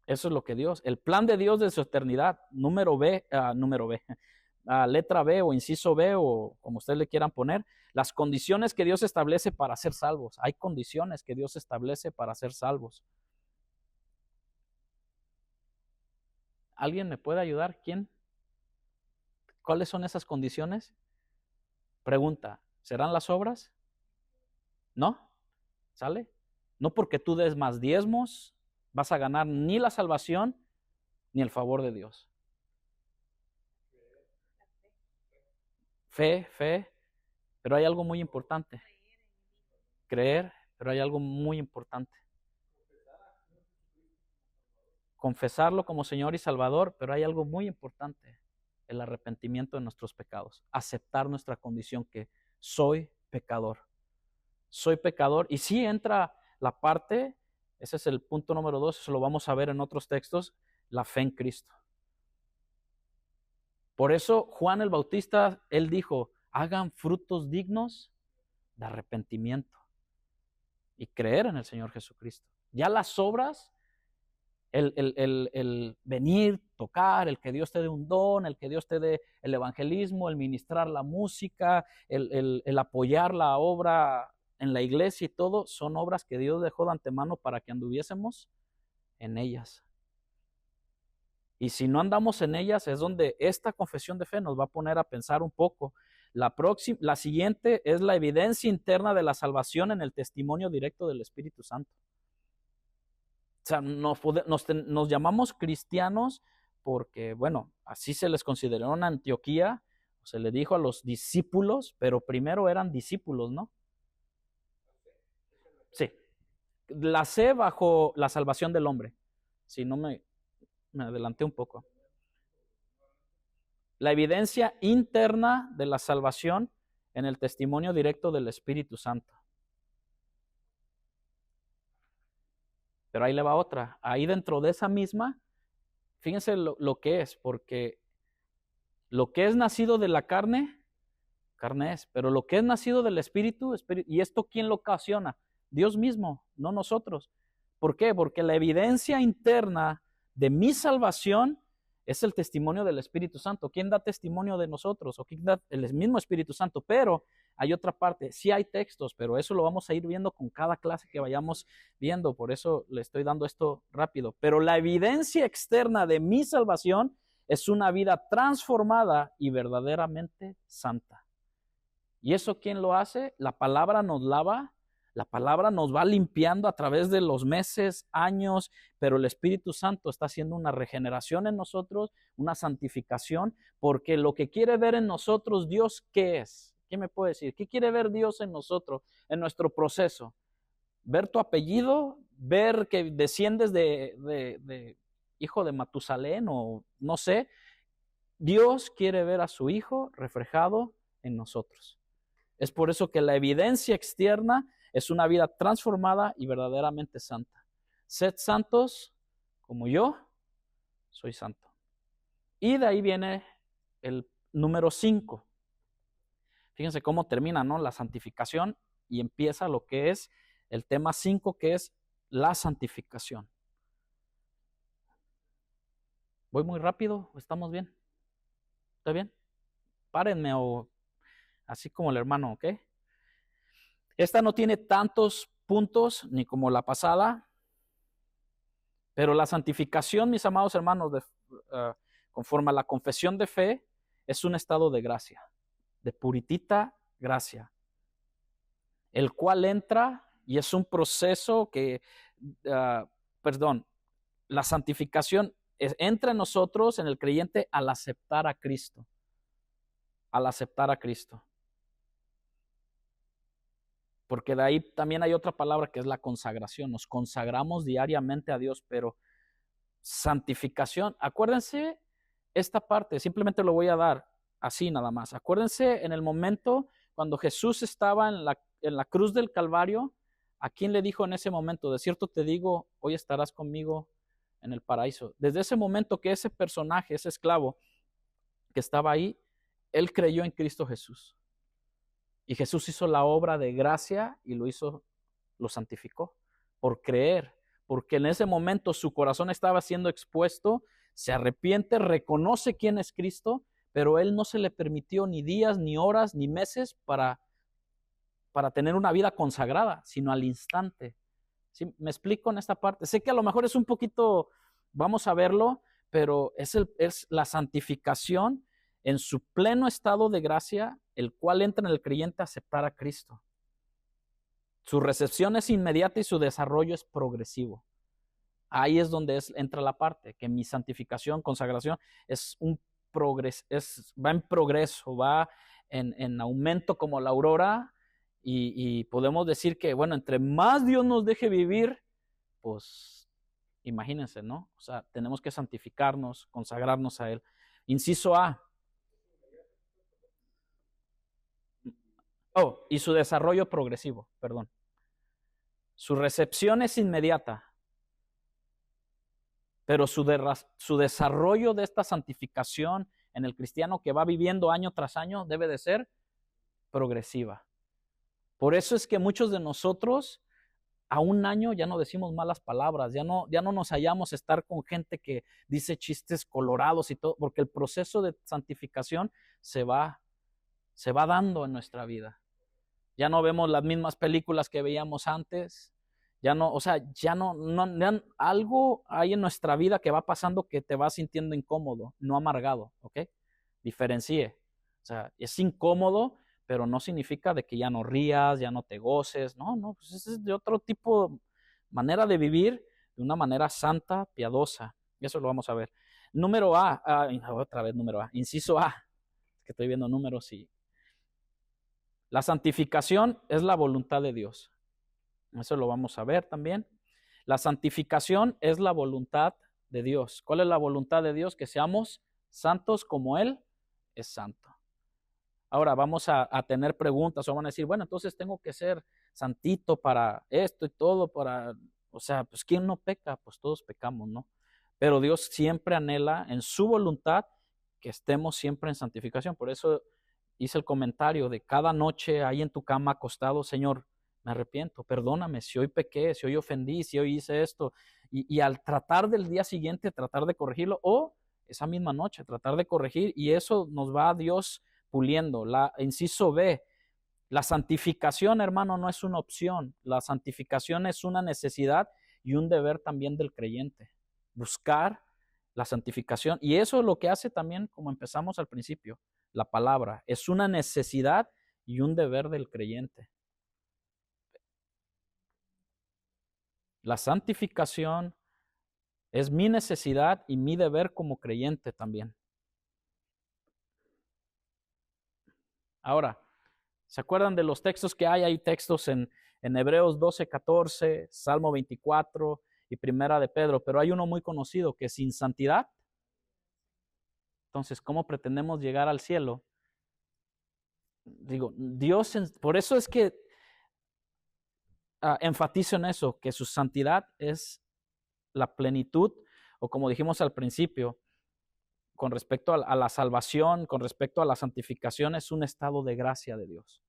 Eso es lo que Dios, el plan de Dios de su eternidad, letra B o inciso B o como ustedes le quieran poner, las condiciones que Dios establece para ser salvos. Hay condiciones que Dios establece para ser salvos. ¿Alguien me puede ayudar? ¿Quién? ¿Cuáles son esas condiciones? Pregunta, ¿serán las obras? ¿No? ¿Sale? No porque tú des más diezmos, vas a ganar ni la salvación ni el favor de Dios. Fe, pero hay algo muy importante. Creer, pero hay algo muy importante. Confesarlo como Señor y Salvador, pero hay algo muy importante. El arrepentimiento de nuestros pecados. Aceptar nuestra condición que soy pecador. Soy pecador. Y sí entra la parte, ese es el punto número 2, eso lo vamos a ver en otros textos, la fe en Cristo. Por eso Juan el Bautista, él dijo, hagan frutos dignos de arrepentimiento y creer en el Señor Jesucristo. Ya las obras, el venir, tocar, el que Dios te dé un don, el que Dios te dé el evangelismo, el ministrar la música, el apoyar la obra en la iglesia y todo, son obras que Dios dejó de antemano para que anduviésemos en ellas. Y si no andamos en ellas, es donde esta confesión de fe nos va a poner a pensar un poco. La siguiente es la evidencia interna de la salvación en el testimonio directo del Espíritu Santo. O sea, nos llamamos cristianos porque, bueno, así se les consideró en Antioquía, se le dijo a los discípulos, pero primero eran discípulos, ¿no? Sí. La C bajo la salvación del hombre. Si no me adelanté un poco. La evidencia interna de la salvación en el testimonio directo del Espíritu Santo. Pero ahí le va otra. Ahí dentro de esa misma, fíjense lo que es, porque lo que es nacido de la carne, carne es, pero lo que es nacido del Espíritu, ¿y esto quién lo ocasiona? Dios mismo, no nosotros. ¿Por qué? Porque la evidencia interna de mi salvación es el testimonio del Espíritu Santo. ¿Quién da testimonio de nosotros? ¿O quién da? El mismo Espíritu Santo. Pero hay otra parte. Sí hay textos, pero eso lo vamos a ir viendo con cada clase que vayamos viendo. Por eso le estoy dando esto rápido. Pero la evidencia externa de mi salvación es una vida transformada y verdaderamente santa. ¿Y eso quién lo hace? La palabra nos lava, la palabra nos va limpiando a través de los meses, años, pero el Espíritu Santo está haciendo una regeneración en nosotros, una santificación, porque lo que quiere ver en nosotros Dios, ¿qué es? ¿Qué me puede decir? ¿Qué quiere ver Dios en nosotros, en nuestro proceso? Ver tu apellido, ver que desciendes de hijo de Matusalén o no sé. Dios quiere ver a su Hijo reflejado en nosotros. Es por eso que la evidencia externa es una vida transformada y verdaderamente santa. Sed santos como yo soy santo. Y de ahí viene el número 5. Fíjense cómo termina, ¿no? La santificación y empieza lo que es el tema 5, que es la santificación. ¿Voy muy rápido? ¿Estamos bien? ¿Está bien? Párenme o así como el hermano, ¿ok? Esta no tiene tantos puntos ni como la pasada, pero la santificación, mis amados hermanos, conforme a la confesión de fe, es un estado de gracia, de puritita gracia, el cual entra y es un proceso que, la santificación entra en nosotros, en el creyente, al aceptar a Cristo, al aceptar a Cristo. Porque de ahí también hay otra palabra que es la consagración. Nos consagramos diariamente a Dios, pero santificación, acuérdense esta parte, simplemente lo voy a dar así nada más. Acuérdense en el momento cuando Jesús estaba en la cruz del Calvario, ¿a quién le dijo en ese momento? De cierto te digo, hoy estarás conmigo en el paraíso. Desde ese momento que ese personaje, ese esclavo que estaba ahí, él creyó en Cristo Jesús. Y Jesús hizo la obra de gracia y lo santificó por creer, porque en ese momento su corazón estaba siendo expuesto, se arrepiente, reconoce quién es Cristo, pero él no se le permitió ni días, ni horas, ni meses para tener una vida consagrada, sino al instante. ¿Sí? ¿Me explico en esta parte? Sé que a lo mejor es un poquito, vamos a verlo, pero es la santificación en su pleno estado de gracia, el cual entra en el creyente a aceptar a Cristo. Su recepción es inmediata y su desarrollo es progresivo. Ahí es donde entra la parte, que mi santificación, consagración, va en progreso, va en aumento como la aurora, y podemos decir que, bueno, entre más Dios nos deje vivir, pues imagínense, ¿no? O sea, tenemos que santificarnos, consagrarnos a Él. Inciso A. Y su desarrollo progresivo, perdón. Su recepción es inmediata, pero su desarrollo de esta santificación en el cristiano que va viviendo año tras año debe de ser progresiva. Por eso es que muchos de nosotros a un año ya no decimos malas palabras, ya no nos hallamos estar con gente que dice chistes colorados y todo, porque el proceso de santificación se va dando en nuestra vida. Ya no vemos las mismas películas que veíamos antes, algo hay en nuestra vida que va pasando que te va sintiendo incómodo, no amargado, ¿ok? Diferencie. O sea, es incómodo, pero no significa de que ya no rías, ya no te goces, no, pues ese es de otro tipo, manera de vivir, de una manera santa, piadosa. Y eso lo vamos a ver. Número A, otra vez número A, inciso A, que estoy viendo números y... La santificación es la voluntad de Dios. Eso lo vamos a ver también. La santificación es la voluntad de Dios. ¿Cuál es la voluntad de Dios? Que seamos santos como Él es santo. Ahora vamos a tener preguntas o van a decir, bueno, entonces tengo que ser santito para esto y todo, o sea, pues ¿quién no peca? Pues todos pecamos, ¿no? Pero Dios siempre anhela en su voluntad que estemos siempre en santificación. Por eso hice el comentario de cada noche ahí en tu cama acostado, Señor, me arrepiento, perdóname si hoy pequé, si hoy ofendí, si hoy hice esto. Y al tratar del día siguiente, tratar de corregirlo, o esa misma noche, tratar de corregir, y eso nos va a Dios puliendo. Inciso B, la santificación, hermano, no es una opción. La santificación es una necesidad y un deber también del creyente. Buscar la santificación. Y eso es lo que hace también, como empezamos al principio, la palabra. Es una necesidad y un deber del creyente. La santificación es mi necesidad y mi deber como creyente también. Ahora, ¿se acuerdan de los textos que hay? Hay textos en Hebreos 12:14, Salmo 24 y Primera de Pedro, pero hay uno muy conocido que sin santidad. Entonces, ¿cómo pretendemos llegar al cielo? Digo, Dios, por eso es que enfatizo en eso, que su santidad es la plenitud, o como dijimos al principio, con respecto a la salvación, con respecto a la santificación, es un estado de gracia de Dios.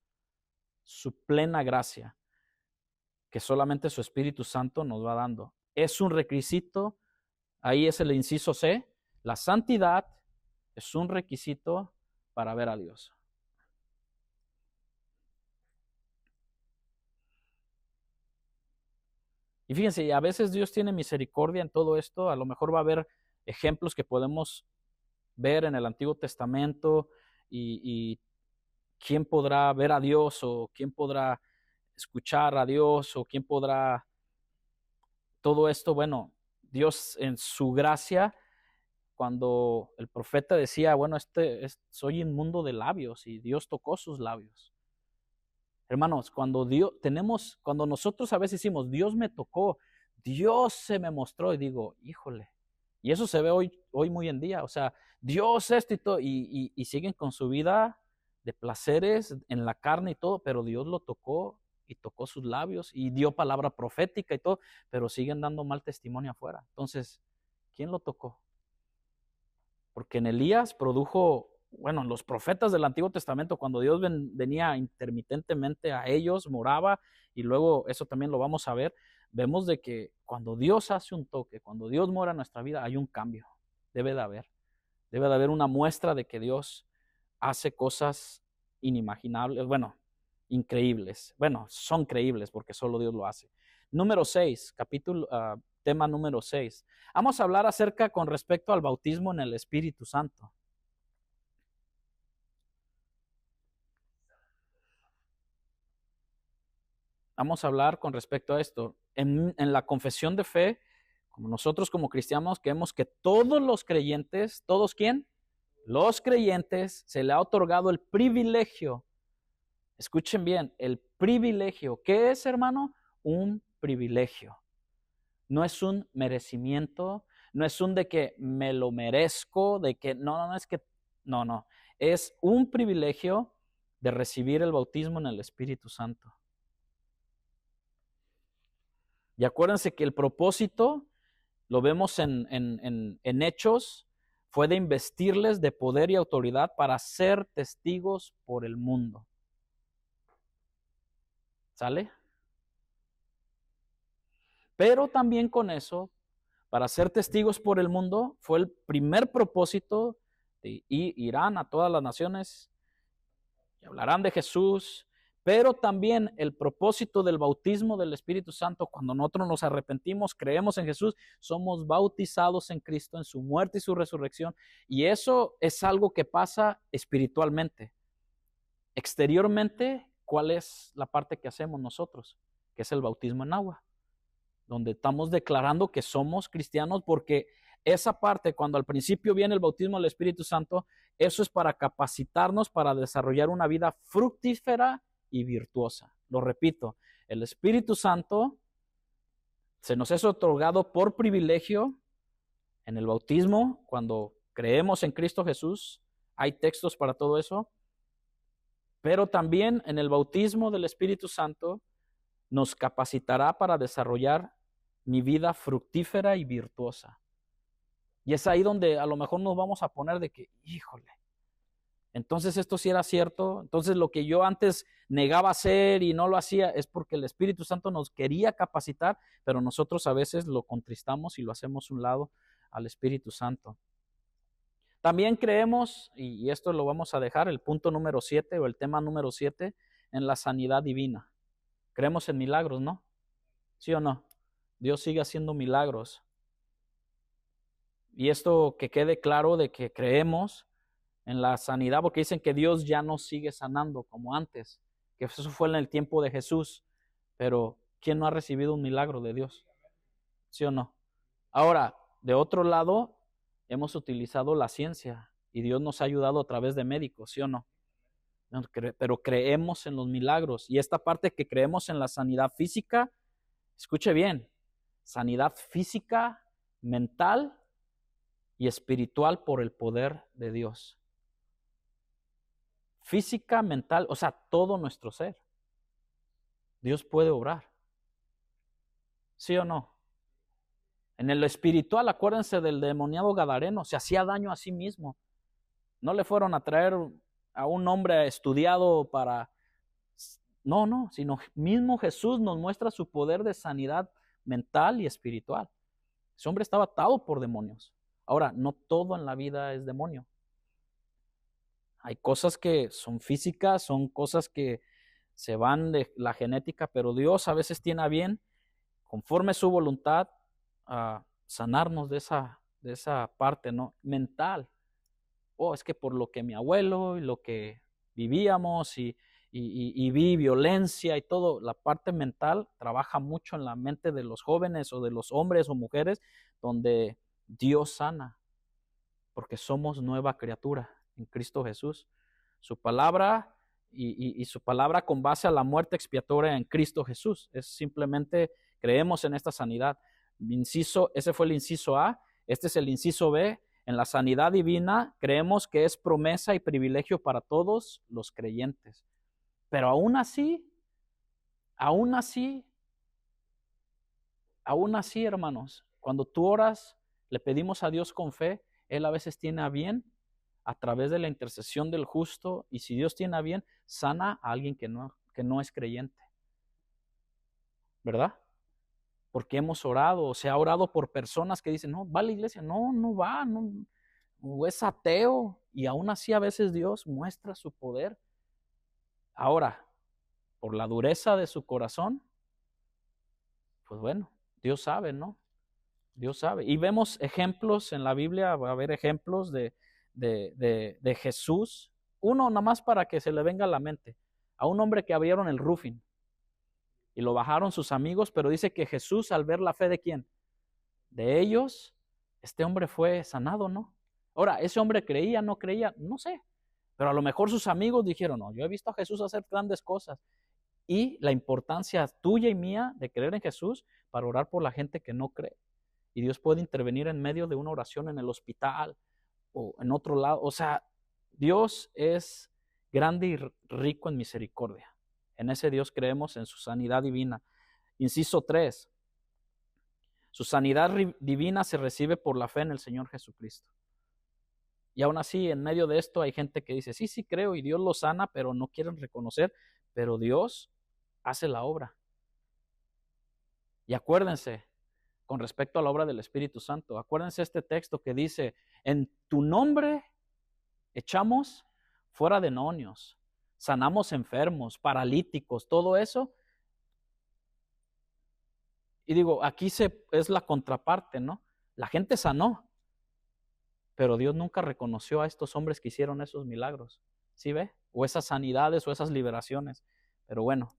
Su plena gracia, que solamente su Espíritu Santo nos va dando. Es un requisito, ahí es el inciso C, la santidad es un requisito para ver a Dios. Y fíjense, a veces Dios tiene misericordia en todo esto, a lo mejor va a haber ejemplos que podemos ver en el Antiguo Testamento y quién podrá ver a Dios o quién podrá escuchar a Dios o quién podrá todo esto. Bueno, Dios en su gracia, cuando el profeta decía, bueno, soy inmundo de labios y Dios tocó sus labios. Hermanos, cuando nosotros a veces decimos, Dios me tocó, Dios se me mostró, y digo, híjole, y eso se ve hoy muy en día, o sea, Dios esto y todo, y siguen con su vida de placeres en la carne y todo, pero Dios lo tocó y tocó sus labios y dio palabra profética y todo, pero siguen dando mal testimonio afuera. Entonces, ¿quién lo tocó? Porque en Elías produjo, bueno, los profetas del Antiguo Testamento, cuando Dios venía intermitentemente a ellos, moraba, y luego eso también lo vamos a ver, vemos de que cuando Dios hace un toque, cuando Dios mora en nuestra vida, hay un cambio, debe de haber una muestra de que Dios hace cosas inimaginables, bueno, increíbles, bueno, son creíbles porque solo Dios lo hace. Número 6, tema número 6. Vamos a hablar acerca con respecto al bautismo en el Espíritu Santo. Vamos a hablar con respecto a esto. En la confesión de fe, como nosotros como cristianos creemos que todos los creyentes, ¿todos quién? Los creyentes se le ha otorgado el privilegio. Escuchen bien, el privilegio. ¿Qué es, hermano? Un privilegio. No es un merecimiento, no es un de que me lo merezco, de que no, es que, no. Es un privilegio de recibir el bautismo en el Espíritu Santo. Y acuérdense que el propósito, lo vemos en Hechos, fue de investirles de poder y autoridad para ser testigos por el mundo. ¿Sale? Pero también con eso, para ser testigos por el mundo, fue el primer propósito de irán a todas las naciones y hablarán de Jesús, pero también el propósito del bautismo del Espíritu Santo, cuando nosotros nos arrepentimos, creemos en Jesús, somos bautizados en Cristo, en su muerte y su resurrección, y eso es algo que pasa espiritualmente. Exteriormente, ¿cuál es la parte que hacemos nosotros? Que es el bautismo en agua, donde estamos declarando que somos cristianos, porque esa parte, cuando al principio viene el bautismo del Espíritu Santo, eso es para capacitarnos para desarrollar una vida fructífera y virtuosa. Lo repito, el Espíritu Santo se nos es otorgado por privilegio en el bautismo, cuando creemos en Cristo Jesús. Hay textos para todo eso, pero también en el bautismo del Espíritu Santo nos capacitará para desarrollar mi vida fructífera y virtuosa. Y es ahí donde a lo mejor nos vamos a poner de que, híjole, entonces esto sí era cierto, entonces lo que yo antes negaba hacer y no lo hacía es porque el Espíritu Santo nos quería capacitar, pero nosotros a veces lo contristamos y lo hacemos a un lado al Espíritu Santo. También creemos, y esto lo vamos a dejar, el punto número 7 o el tema número 7, en la sanidad divina. Creemos en milagros, ¿no? ¿Sí o no? Dios sigue haciendo milagros. Y esto que quede claro de que creemos en la sanidad, porque dicen que Dios ya no sigue sanando como antes, que eso fue en el tiempo de Jesús, pero ¿quién no ha recibido un milagro de Dios? ¿Sí o no? Ahora, de otro lado, hemos utilizado la ciencia y Dios nos ha ayudado a través de médicos, ¿sí o no? Pero creemos en los milagros. Y esta parte que creemos en la sanidad física, escuche bien, sanidad física, mental y espiritual por el poder de Dios. Física, mental, o sea, todo nuestro ser. Dios puede obrar. ¿Sí o no? En el espiritual, acuérdense del demoniado gadareno, se hacía daño a sí mismo. No le fueron a traer a un hombre estudiado para... No, sino mismo Jesús nos muestra su poder de sanidad mental y espiritual. Ese hombre estaba atado por demonios. Ahora, no todo en la vida es demonio. Hay cosas que son físicas, son cosas que se van de la genética, pero Dios a veces tiene a bien, conforme su voluntad, a sanarnos de esa parte, ¿no? Mental. Es que por lo que mi abuelo y lo que vivíamos y vi violencia y todo, la parte mental trabaja mucho en la mente de los jóvenes o de los hombres o mujeres, donde Dios sana, porque somos nueva criatura en Cristo Jesús. Su palabra y su palabra con base a la muerte expiatoria en Cristo Jesús. Es simplemente creemos en esta sanidad. Ese fue el inciso A, este es el inciso B. En la sanidad divina creemos que es promesa y privilegio para todos los creyentes. Pero aún así, hermanos, cuando tú oras, le pedimos a Dios con fe, Él a veces tiene a bien, a través de la intercesión del justo, y si Dios tiene a bien, sana a alguien que no es creyente. ¿Verdad? Porque hemos orado, o se ha orado por personas que dicen, no, va a la iglesia, no va, no, o es ateo, y aún así a veces Dios muestra su poder. Ahora, por la dureza de su corazón, pues bueno, Dios sabe, ¿no? Dios sabe. Y vemos ejemplos en la Biblia, va a haber ejemplos de Jesús. Uno nada más para que se le venga a la mente. A un hombre que abrieron el roofing y lo bajaron sus amigos, pero dice que Jesús, al ver la fe de quién, de ellos, este hombre fue sanado, ¿no? Ahora, ese hombre creía, no creía, no sé, pero a lo mejor sus amigos dijeron, no, yo he visto a Jesús hacer grandes cosas. Y la importancia tuya y mía de creer en Jesús para orar por la gente que no cree. Y Dios puede intervenir en medio de una oración en el hospital o en otro lado. O sea, Dios es grande y rico en misericordia. En ese Dios creemos, en su sanidad divina. Inciso 3. Su sanidad divina se recibe por la fe en el Señor Jesucristo. Y aún así, en medio de esto hay gente que dice, sí creo y Dios lo sana, pero no quieren reconocer, pero Dios hace la obra. Y acuérdense, con respecto a la obra del Espíritu Santo, acuérdense este texto que dice, en tu nombre echamos fuera demonios, sanamos enfermos, paralíticos, todo eso. Y digo, aquí es la contraparte, ¿no? La gente sanó, pero Dios nunca reconoció a estos hombres que hicieron esos milagros, ¿sí ve? O esas sanidades o esas liberaciones. Pero bueno,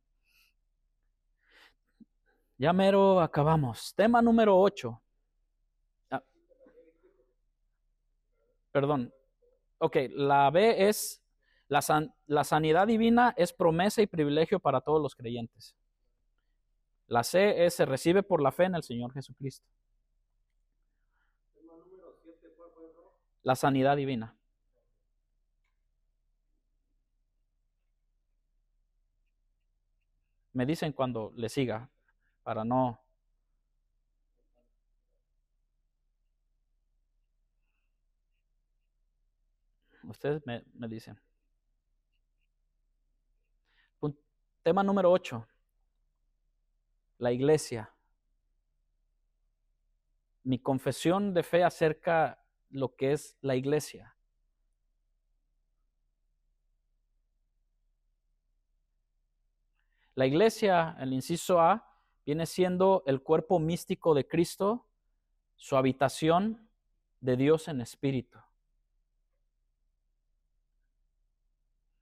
ya mero acabamos. Tema número 8. Perdón. Ok, la B es, la sanidad divina es promesa y privilegio para todos los creyentes. La C es, se recibe por la fe en el Señor Jesucristo. La sanidad divina. Me dicen cuando le siga, para no... Ustedes me dicen. Tema número 8. La iglesia. Mi confesión de fe acerca lo que es la iglesia. La iglesia, el inciso A, viene siendo el cuerpo místico de Cristo, su habitación de Dios en espíritu.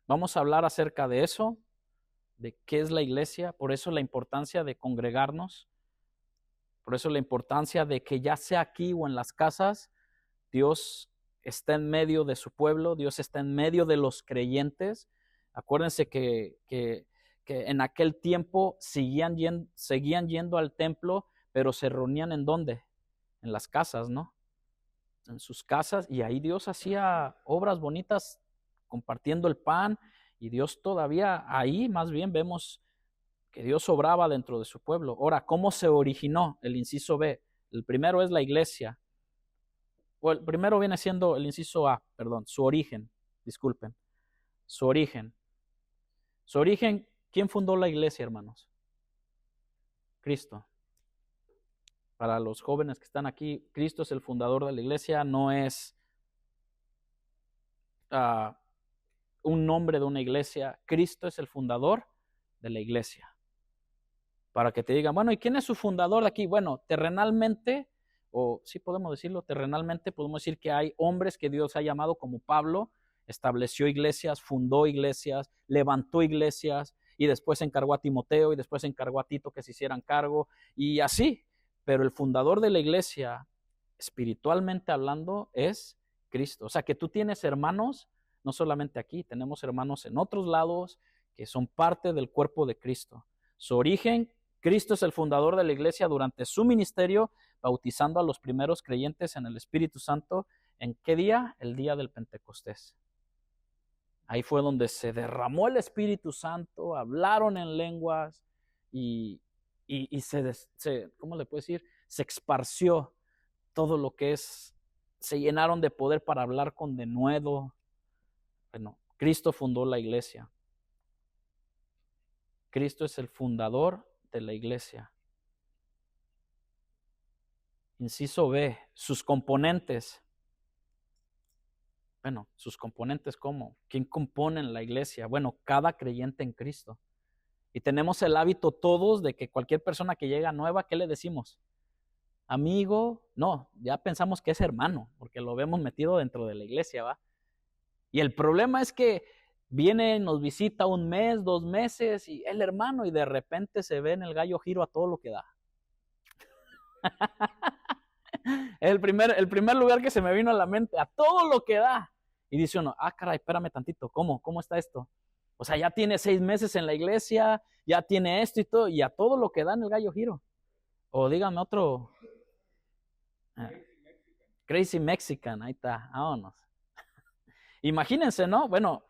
Vamos a hablar acerca de eso, de qué es la iglesia, por eso la importancia de congregarnos, por eso la importancia de que ya sea aquí o en las casas, Dios está en medio de su pueblo, Dios está en medio de los creyentes. Acuérdense que en aquel tiempo seguían yendo al templo, pero se reunían ¿en dónde? En las casas, ¿no? En sus casas, y ahí Dios hacía obras bonitas compartiendo el pan, y Dios todavía ahí más bien vemos que Dios obraba dentro de su pueblo. Ahora, ¿cómo se originó el inciso B? El primero es la iglesia. O el primero viene siendo el inciso A, perdón, su origen, disculpen. Su origen. Su origen, ¿quién fundó la iglesia, hermanos? Cristo. Para los jóvenes que están aquí, Cristo es el fundador de la iglesia, no es un nombre de una iglesia. Cristo es el fundador de la iglesia. Para que te digan, bueno, ¿y quién es su fundador de aquí? Bueno, terrenalmente, o sí podemos decirlo, terrenalmente podemos decir que hay hombres que Dios ha llamado como Pablo, estableció iglesias, fundó iglesias, levantó iglesias, y después encargó a Timoteo, y después encargó a Tito que se hicieran cargo, y así. Pero el fundador de la iglesia, espiritualmente hablando, es Cristo. O sea que tú tienes hermanos, no solamente aquí, tenemos hermanos en otros lados que son parte del cuerpo de Cristo. Su origen, Cristo es el fundador de la iglesia durante su ministerio, bautizando a los primeros creyentes en el Espíritu Santo. ¿En qué día? El día del Pentecostés. Ahí fue donde se derramó el Espíritu Santo, hablaron en lenguas y ¿cómo le puedo decir? Se esparció todo lo que es, se llenaron de poder para hablar con denuedo. Bueno, Cristo fundó la iglesia. Cristo es el fundador de la iglesia. Inciso B, sus componentes. Bueno, sus componentes, ¿cómo? ¿Quién compone la iglesia? Bueno, cada creyente en Cristo. Y tenemos el hábito todos de que cualquier persona que llega nueva, ¿qué le decimos? Amigo, no, ya pensamos que es hermano, porque lo vemos metido dentro de la iglesia, ¿va? Y el problema es que viene, nos visita un mes, 2 meses, y el hermano, y de repente se ve en el gallo giro a todo lo que da. el primer lugar que se me vino a la mente, a todo lo que da. Y dice uno, caray, espérame tantito, ¿cómo está esto? O sea, ya tiene 6 meses en la iglesia, ya tiene esto y todo, y a todo lo que da en el gallo giro. O dígame otro. Crazy Mexican, ahí está, vámonos. Imagínense, ¿no? Bueno,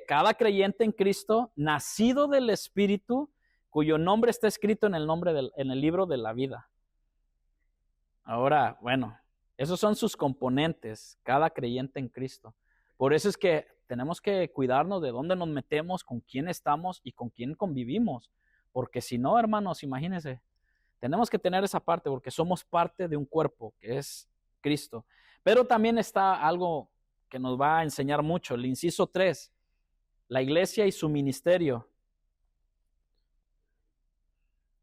cada creyente en Cristo, nacido del Espíritu, cuyo nombre está escrito en el libro de la vida. Ahora, bueno, esos son sus componentes, cada creyente en Cristo. Por eso es que tenemos que cuidarnos de dónde nos metemos, con quién estamos y con quién convivimos. Porque si no, hermanos, imagínense, tenemos que tener esa parte porque somos parte de un cuerpo que es Cristo. Pero también está algo que nos va a enseñar mucho, el inciso 3, la iglesia y su ministerio.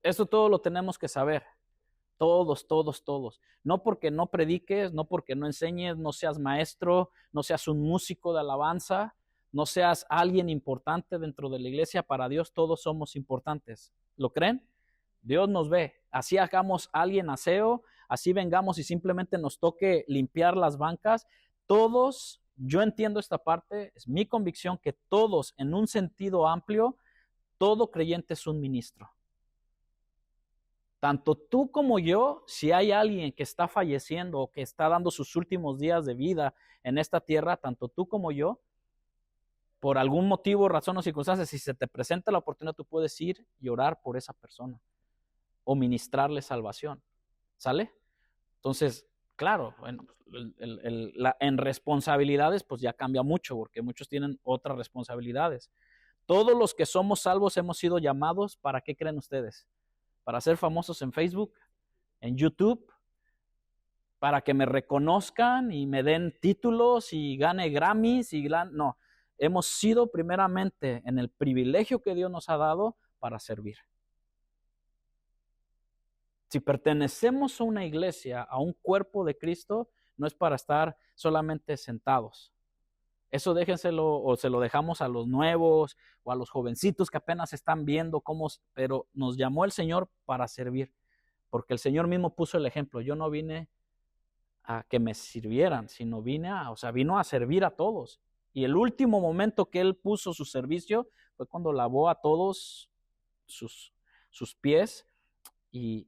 Esto todo lo tenemos que saber. Todos. No porque no prediques, no porque no enseñes, no seas maestro, no seas un músico de alabanza, no seas alguien importante dentro de la iglesia. Para Dios todos somos importantes. ¿Lo creen? Dios nos ve. Así hagamos alguien aseo, así vengamos y simplemente nos toque limpiar las bancas. Todos, yo entiendo esta parte, es mi convicción que todos, en un sentido amplio, todo creyente es un ministro. Tanto tú como yo, si hay alguien que está falleciendo o que está dando sus últimos días de vida en esta tierra, tanto tú como yo, por algún motivo, razón o circunstancia, si se te presenta la oportunidad, tú puedes ir y orar por esa persona o ministrarle salvación. ¿Sale? Entonces, claro, bueno, en responsabilidades pues ya cambia mucho porque muchos tienen otras responsabilidades. Todos los que somos salvos hemos sido llamados, ¿para qué creen ustedes? Para ser famosos en Facebook, en YouTube, para que me reconozcan y me den títulos y gane Grammys no, hemos sido primeramente en el privilegio que Dios nos ha dado para servir. Si pertenecemos a una iglesia, a un cuerpo de Cristo, no es para estar solamente sentados. Eso déjenselo o se lo dejamos a los nuevos o a los jovencitos que apenas están viendo cómo, pero nos llamó el Señor para servir, porque el Señor mismo puso el ejemplo. Yo no vine a que me sirvieran, sino vino a servir a todos. Y el último momento que Él puso su servicio fue cuando lavó a todos sus pies. ¿Y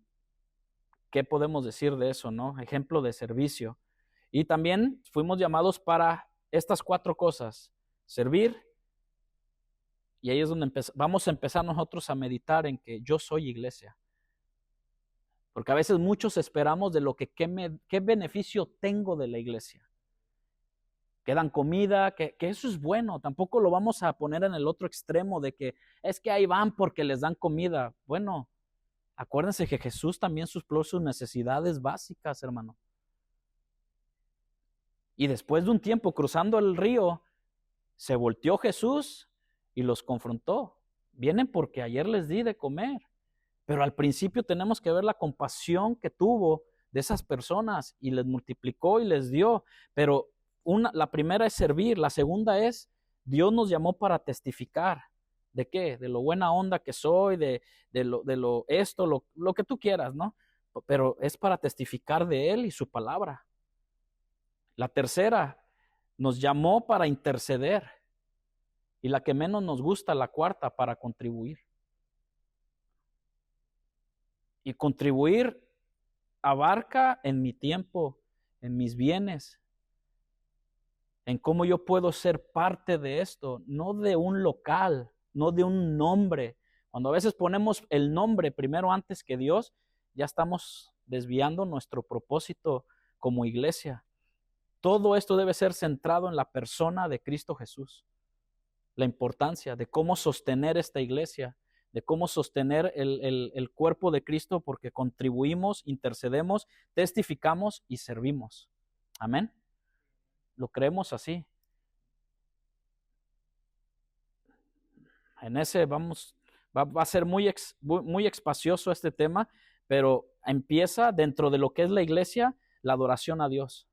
qué podemos decir de eso, no? Ejemplo de servicio. Y también fuimos llamados para estas 4 cosas: servir, y ahí es donde vamos a empezar nosotros a meditar en que yo soy iglesia. Porque a veces muchos esperamos de lo que qué beneficio tengo de la iglesia. Que dan comida, que eso es bueno. Tampoco lo vamos a poner en el otro extremo de que es que ahí van porque les dan comida. Bueno, acuérdense que Jesús también suplió sus necesidades básicas, hermano. Y después de un tiempo cruzando el río, se volteó Jesús y los confrontó. Vienen porque ayer les di de comer. Pero al principio tenemos que ver la compasión que tuvo de esas personas y les multiplicó y les dio. Pero la primera es servir, la segunda es Dios nos llamó para testificar. ¿De qué? De lo buena onda que soy, de lo que tú quieras, ¿no? Pero es para testificar de Él y su palabra. La tercera, nos llamó para interceder. Y la que menos nos gusta, la cuarta, para contribuir. Y contribuir abarca en mi tiempo, en mis bienes, en cómo yo puedo ser parte de esto, no de un local, no de un nombre. Cuando a veces ponemos el nombre primero antes que Dios, ya estamos desviando nuestro propósito como iglesia. Todo esto debe ser centrado en la persona de Cristo Jesús. La importancia de cómo sostener esta iglesia, de cómo sostener el cuerpo de Cristo, porque contribuimos, intercedemos, testificamos y servimos. Amén. Lo creemos así. En ese va a ser muy espacioso este tema, pero empieza dentro de lo que es la iglesia, la adoración a Dios.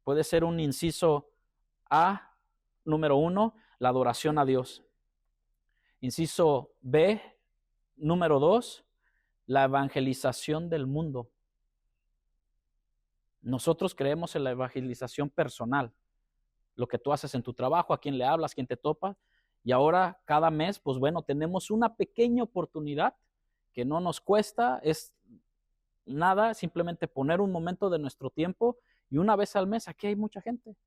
Puede ser un inciso A, número 1, la adoración a Dios. Inciso B, número 2, la evangelización del mundo. Nosotros creemos en la evangelización personal, lo que tú haces en tu trabajo, a quién le hablas, quién te topa. Y ahora cada mes, pues bueno, tenemos una pequeña oportunidad que no nos cuesta, es nada, simplemente poner un momento de nuestro tiempo, y una vez al mes, aquí hay mucha gente.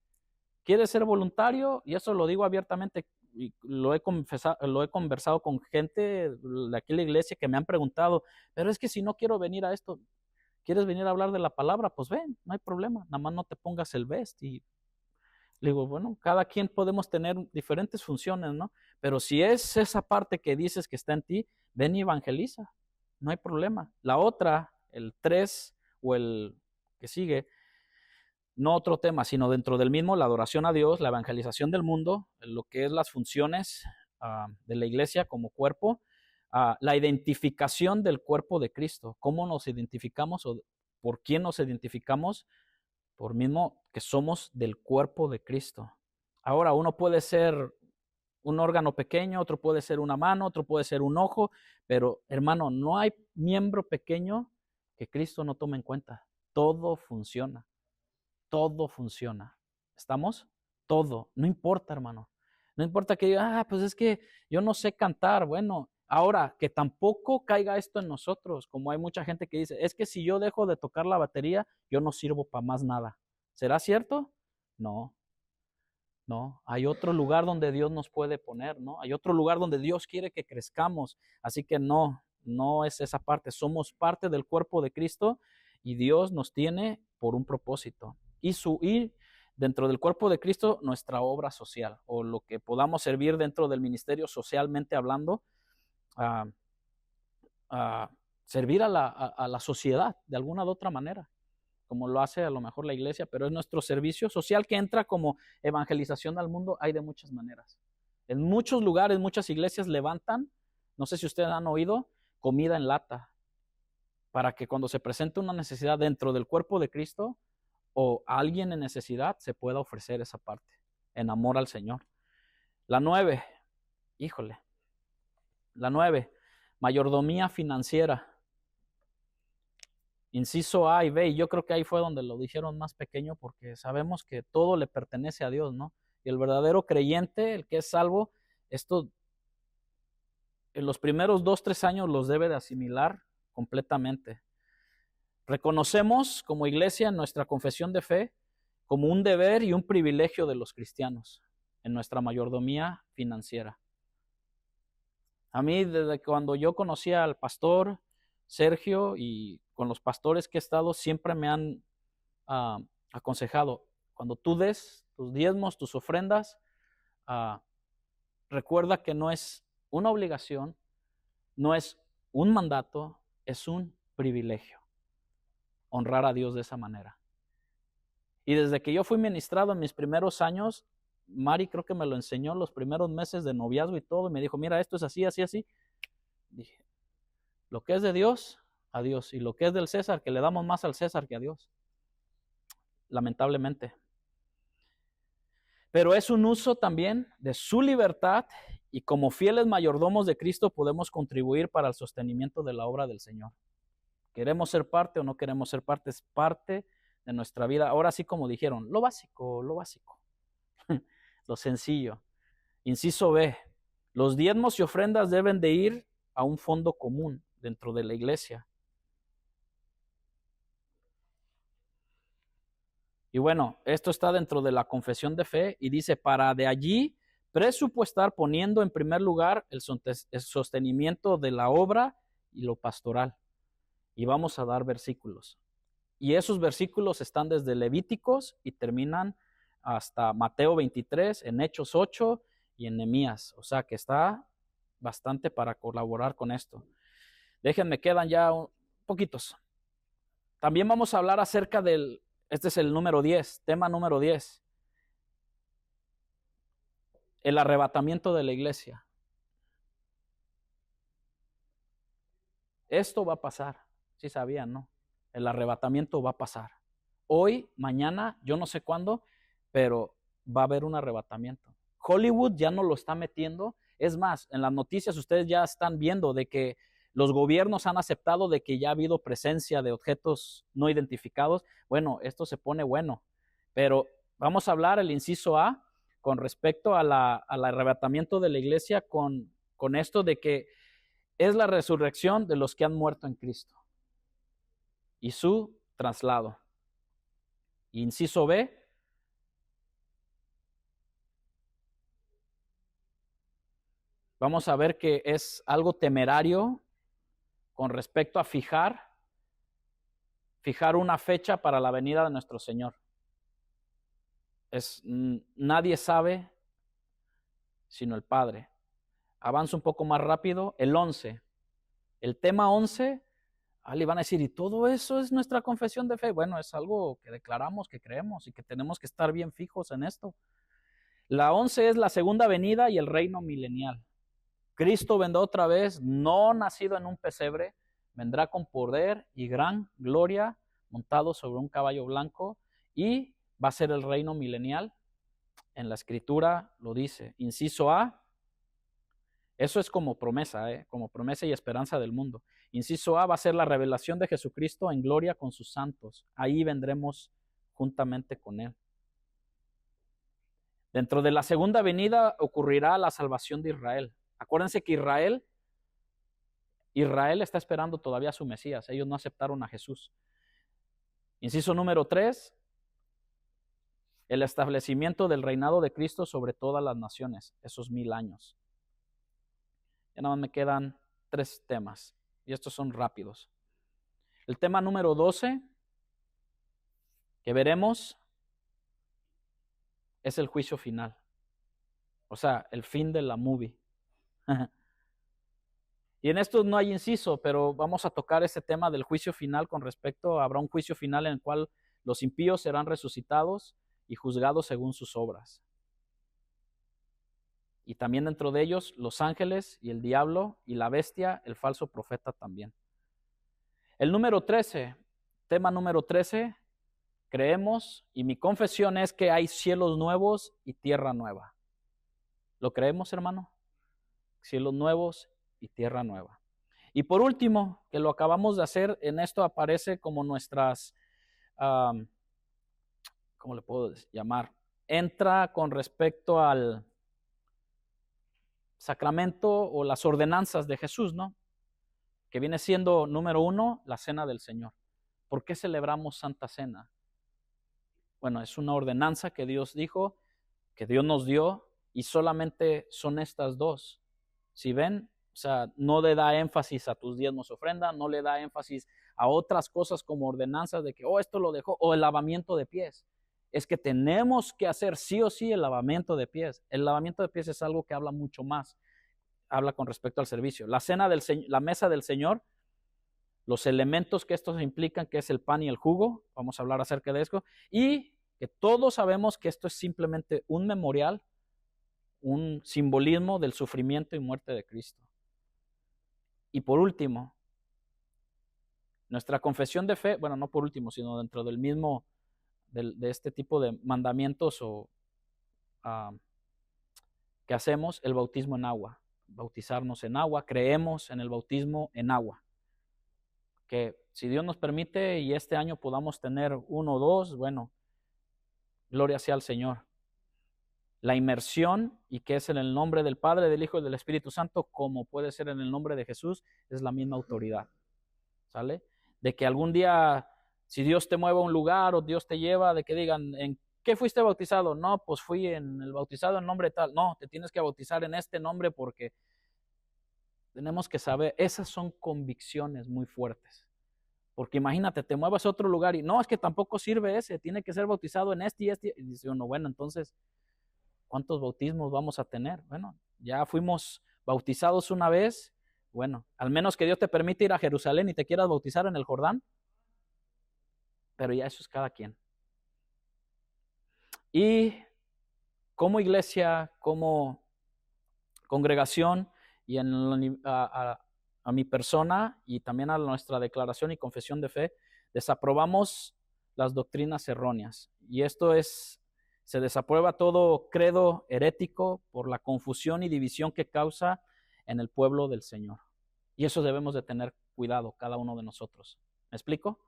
¿Quieres ser voluntario? Y eso lo digo abiertamente, y lo he conversado con gente de aquí en la iglesia que me han preguntado, pero es que si no quiero venir a esto, ¿quieres venir a hablar de la palabra? Pues ven, no hay problema, nada más no te pongas el vest. Y le digo, bueno, cada quien podemos tener diferentes funciones, ¿no? Pero si es esa parte que dices que está en ti, ven y evangeliza, no hay problema. La otra, el 3 o el que sigue, no otro tema, sino dentro del mismo, la adoración a Dios, la evangelización del mundo, lo que es las funciones de la iglesia como cuerpo, la identificación del cuerpo de Cristo, cómo nos identificamos o por quién nos identificamos, por mismo que somos del cuerpo de Cristo. Ahora, uno puede ser un órgano pequeño, otro puede ser una mano, otro puede ser un ojo, pero hermano, no hay miembro pequeño que Cristo no tome en cuenta. Todo funciona. Todo funciona. ¿Estamos? Todo. No importa, hermano. No importa que diga, pues es que yo no sé cantar. Bueno, ahora que tampoco caiga esto en nosotros, como hay mucha gente que dice, es que si yo dejo de tocar la batería, yo no sirvo para más nada. ¿Será cierto? No. No, hay otro lugar donde Dios nos puede poner, ¿no? Hay otro lugar donde Dios quiere que crezcamos. Así que no es esa parte. Somos parte del cuerpo de Cristo y Dios nos tiene por un propósito. Y dentro del cuerpo de Cristo, nuestra obra social o lo que podamos servir dentro del ministerio socialmente hablando, servir a la sociedad de alguna u otra manera, como lo hace a lo mejor la iglesia, pero es nuestro servicio social que entra como evangelización al mundo. Hay de muchas maneras. En muchos lugares, muchas iglesias levantan, no sé si ustedes han oído, comida en lata, para que cuando se presente una necesidad dentro del cuerpo de Cristo, o a alguien en necesidad se pueda ofrecer esa parte, en amor al Señor. La 9, híjole, la 9, mayordomía financiera. Inciso A y B, y yo creo que ahí fue donde lo dijeron más pequeño, porque sabemos que todo le pertenece a Dios, ¿no? Y el verdadero creyente, el que es salvo, esto en los primeros 2-3 años los debe de asimilar completamente. Reconocemos como iglesia nuestra confesión de fe como un deber y un privilegio de los cristianos en nuestra mayordomía financiera. A mí, desde cuando yo conocí al pastor Sergio y con los pastores que he estado, siempre me han aconsejado, cuando tú des tus diezmos, tus ofrendas, recuerda que no es una obligación, no es un mandato, es un privilegio honrar a Dios de esa manera. Y desde que yo fui ministrado en mis primeros años, Mari creo que me lo enseñó los primeros meses de noviazgo y todo, y me dijo, mira, esto es así, así, así. Dije, lo que es de Dios, a Dios, y lo que es del César, que le damos más al César que a Dios, lamentablemente. Pero es un uso también de su libertad, y como fieles mayordomos de Cristo podemos contribuir para el sostenimiento de la obra del Señor. ¿Queremos ser parte o no queremos ser parte? Es parte de nuestra vida. Ahora sí, como dijeron, lo básico, lo sencillo. Inciso B, los diezmos y ofrendas deben de ir a un fondo común dentro de la iglesia. Y bueno, esto está dentro de la confesión de fe y dice, para de allí presupuestar poniendo en primer lugar el sostenimiento de la obra y lo pastoral. Y vamos a dar versículos. Y esos versículos están desde Levíticos y terminan hasta Mateo 23, en Hechos 8 y en Nehemías. O sea que está bastante para colaborar con esto. Déjenme, quedan ya poquitos. También vamos a hablar acerca del, este es el número 10, tema número 10. El arrebatamiento de la iglesia. Esto va a pasar, si sabían, ¿no? El arrebatamiento va a pasar. Hoy, mañana, yo no sé cuándo, pero va a haber un arrebatamiento. Hollywood ya no lo está metiendo. Es más, en las noticias ustedes ya están viendo de que los gobiernos han aceptado de que ya ha habido presencia de objetos no identificados. Bueno, esto se pone bueno. Pero vamos a hablar el inciso A con respecto al arrebatamiento de la iglesia con esto de que es la resurrección de los que han muerto en Cristo y su traslado. Inciso B, vamos a ver que es algo temerario con respecto a fijar una fecha para la venida de nuestro Señor. Nadie sabe sino el Padre. Avanza un poco más rápido, el 11. El tema 11, le van a decir, ¿y todo eso es nuestra confesión de fe? Bueno, es algo que declaramos, que creemos y que tenemos que estar bien fijos en esto. La 11 es la segunda venida y el reino milenial. Cristo vendrá otra vez, no nacido en un pesebre, vendrá con poder y gran gloria, montado sobre un caballo blanco, y va a ser el reino milenial. En la escritura lo dice. Inciso A, eso es como promesa y esperanza del mundo. Inciso A va a ser la revelación de Jesucristo en gloria con sus santos. Ahí vendremos juntamente con Él. Dentro de la segunda venida ocurrirá la salvación de Israel. Acuérdense que Israel está esperando todavía a su Mesías. Ellos no aceptaron a Jesús. Inciso número 3, el establecimiento del reinado de Cristo sobre todas las naciones, esos 1000 años. Ya nada más me quedan 3 temas y estos son rápidos. El tema número 12 que veremos es el juicio final. O sea, el fin de la movie. Y en esto no hay inciso, pero vamos a tocar ese tema del juicio final con respecto, habrá un juicio final en el cual los impíos serán resucitados y juzgados según sus obras. Y también dentro de ellos los ángeles y el diablo y la bestia, el falso profeta también. El número 13, tema número 13, Creemos, y mi confesión es que hay cielos nuevos y tierra nueva. ¿Lo creemos, hermano? Cielos nuevos y tierra nueva. Y por último, que lo acabamos de hacer, en esto aparece como nuestras, ¿cómo le puedo llamar? Entra con respecto al sacramento o las ordenanzas de Jesús, ¿no? Que viene siendo, número 1, la Cena del Señor. ¿Por qué celebramos Santa Cena? Bueno, es una ordenanza que Dios dijo, que Dios nos dio, y solamente son estas dos. Si ven, o sea, no le da énfasis a tus diezmos ofrenda, no le da énfasis a otras cosas como ordenanzas de que, esto lo dejó, o el lavamiento de pies. Es que tenemos que hacer sí o sí el lavamiento de pies. El lavamiento de pies es algo que habla mucho más, habla con respecto al servicio. La cena del Señor, la mesa del Señor, los elementos que estos implican, que es el pan y el jugo, vamos a hablar acerca de esto, y que todos sabemos que esto es simplemente un memorial, un simbolismo del sufrimiento y muerte de Cristo. Y por último, nuestra confesión de fe, bueno, no por último, sino dentro del mismo, de este tipo de mandamientos que hacemos, el bautismo en agua. Bautizarnos en agua, creemos en el bautismo en agua. Que si Dios nos permite y este año podamos tener 1 o 2, bueno, gloria sea al Señor. La inmersión, y que es en el nombre del Padre, del Hijo y del Espíritu Santo, como puede ser en el nombre de Jesús, es la misma autoridad. ¿Sale? De que algún día, si Dios te mueve a un lugar o Dios te lleva, de que digan, ¿en qué fuiste bautizado? No, pues fui en el bautizado en nombre tal. No, te tienes que bautizar en este nombre porque tenemos que saber, esas son convicciones muy fuertes. Porque imagínate, te muevas a otro lugar y no, es que tampoco sirve ese, tiene que ser bautizado en este y este. Y dice uno, bueno, entonces, ¿cuántos bautismos vamos a tener? Bueno, ya fuimos bautizados una vez. Bueno, al menos que Dios te permite ir a Jerusalén y te quieras bautizar en el Jordán. Pero ya eso es cada quien. Y como iglesia, como congregación y a mi persona y también a nuestra declaración y confesión de fe, desaprobamos las doctrinas erróneas. Y esto se desaprueba todo credo herético por la confusión y división que causa en el pueblo del Señor. Y eso debemos de tener cuidado cada uno de nosotros. ¿Me explico?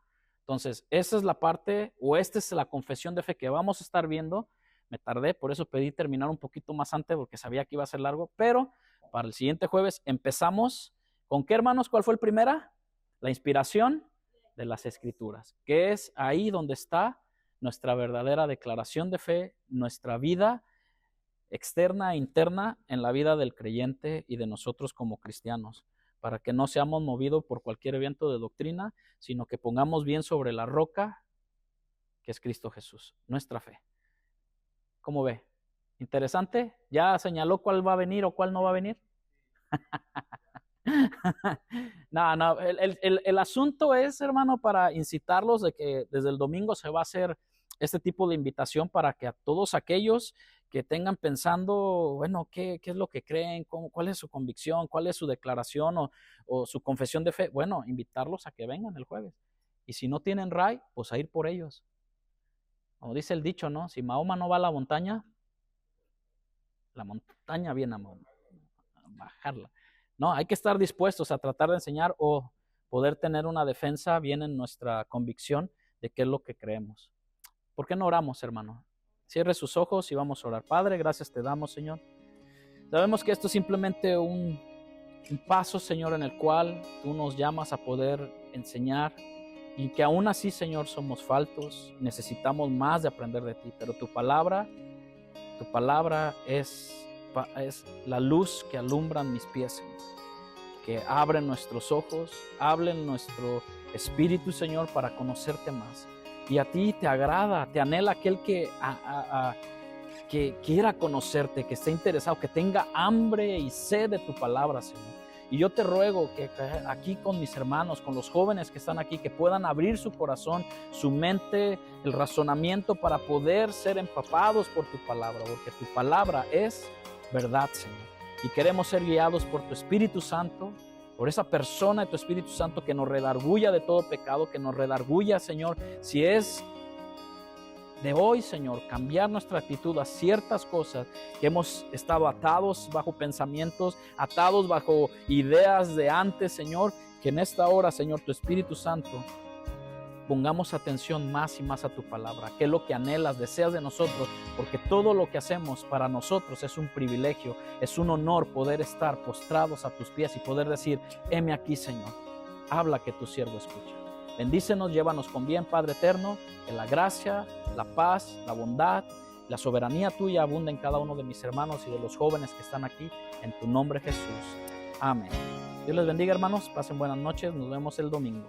Entonces, esa es la parte, o esta es la confesión de fe que vamos a estar viendo. Me tardé, por eso pedí terminar un poquito más antes, porque sabía que iba a ser largo, pero para el siguiente jueves empezamos. ¿Con qué, hermanos? ¿Cuál fue el primera? La inspiración de las Escrituras, que es ahí donde está nuestra verdadera declaración de fe, nuestra vida externa e interna en la vida del creyente y de nosotros como cristianos, para que no seamos movidos por cualquier viento de doctrina, sino que pongamos bien sobre la roca que es Cristo Jesús, nuestra fe. ¿Cómo ve? ¿Interesante? ¿Ya señaló cuál va a venir o cuál no va a venir? No, el asunto es, hermano, para incitarlos de que desde el domingo se va a hacer este tipo de invitación para que a todos aquellos que tengan pensando, bueno, ¿qué es lo que creen? ¿Cuál es su convicción? ¿Cuál es su declaración o su confesión de fe? Bueno, invitarlos a que vengan el jueves. Y si no tienen RAI, pues a ir por ellos. Como dice el dicho, ¿no? Si Mahoma no va a la montaña viene a bajarla. No, hay que estar dispuestos a tratar de enseñar o poder tener una defensa bien en nuestra convicción de qué es lo que creemos. ¿Por qué no oramos, hermano? Cierre sus ojos y vamos a orar. Padre, gracias te damos, Señor. Sabemos que esto es simplemente un paso, Señor, en el cual tú nos llamas a poder enseñar y que aún así, Señor, somos faltos, necesitamos más de aprender de ti, pero tu palabra es la luz que alumbra mis pies, Señor, que abre nuestros ojos, hable en nuestro espíritu, Señor, para conocerte más. Y a ti te agrada, te anhela aquel que quiera conocerte, que esté interesado, que tenga hambre y sed de tu palabra, Señor. Y yo te ruego que aquí con mis hermanos, con los jóvenes que están aquí, que puedan abrir su corazón, su mente, el razonamiento para poder ser empapados por tu palabra, porque tu palabra es verdad, Señor. Y queremos ser guiados por tu Espíritu Santo, por esa persona de tu Espíritu Santo que nos redarguya de todo pecado, que nos redarguya, Señor, si es de hoy, Señor, cambiar nuestra actitud a ciertas cosas que hemos estado atados bajo pensamientos, atados bajo ideas de antes, Señor, que en esta hora, Señor, tu Espíritu Santo, pongamos atención más y más a tu palabra, que es lo que anhelas, deseas de nosotros, porque todo lo que hacemos para nosotros es un privilegio, es un honor poder estar postrados a tus pies y poder decir, heme aquí, Señor, habla que tu siervo escucha. Bendícenos, llévanos con bien, Padre eterno, que la gracia, la paz, la bondad, la soberanía tuya abunda en cada uno de mis hermanos y de los jóvenes que están aquí, en tu nombre, Jesús. Amén. Dios les bendiga, hermanos, pasen buenas noches, nos vemos el domingo.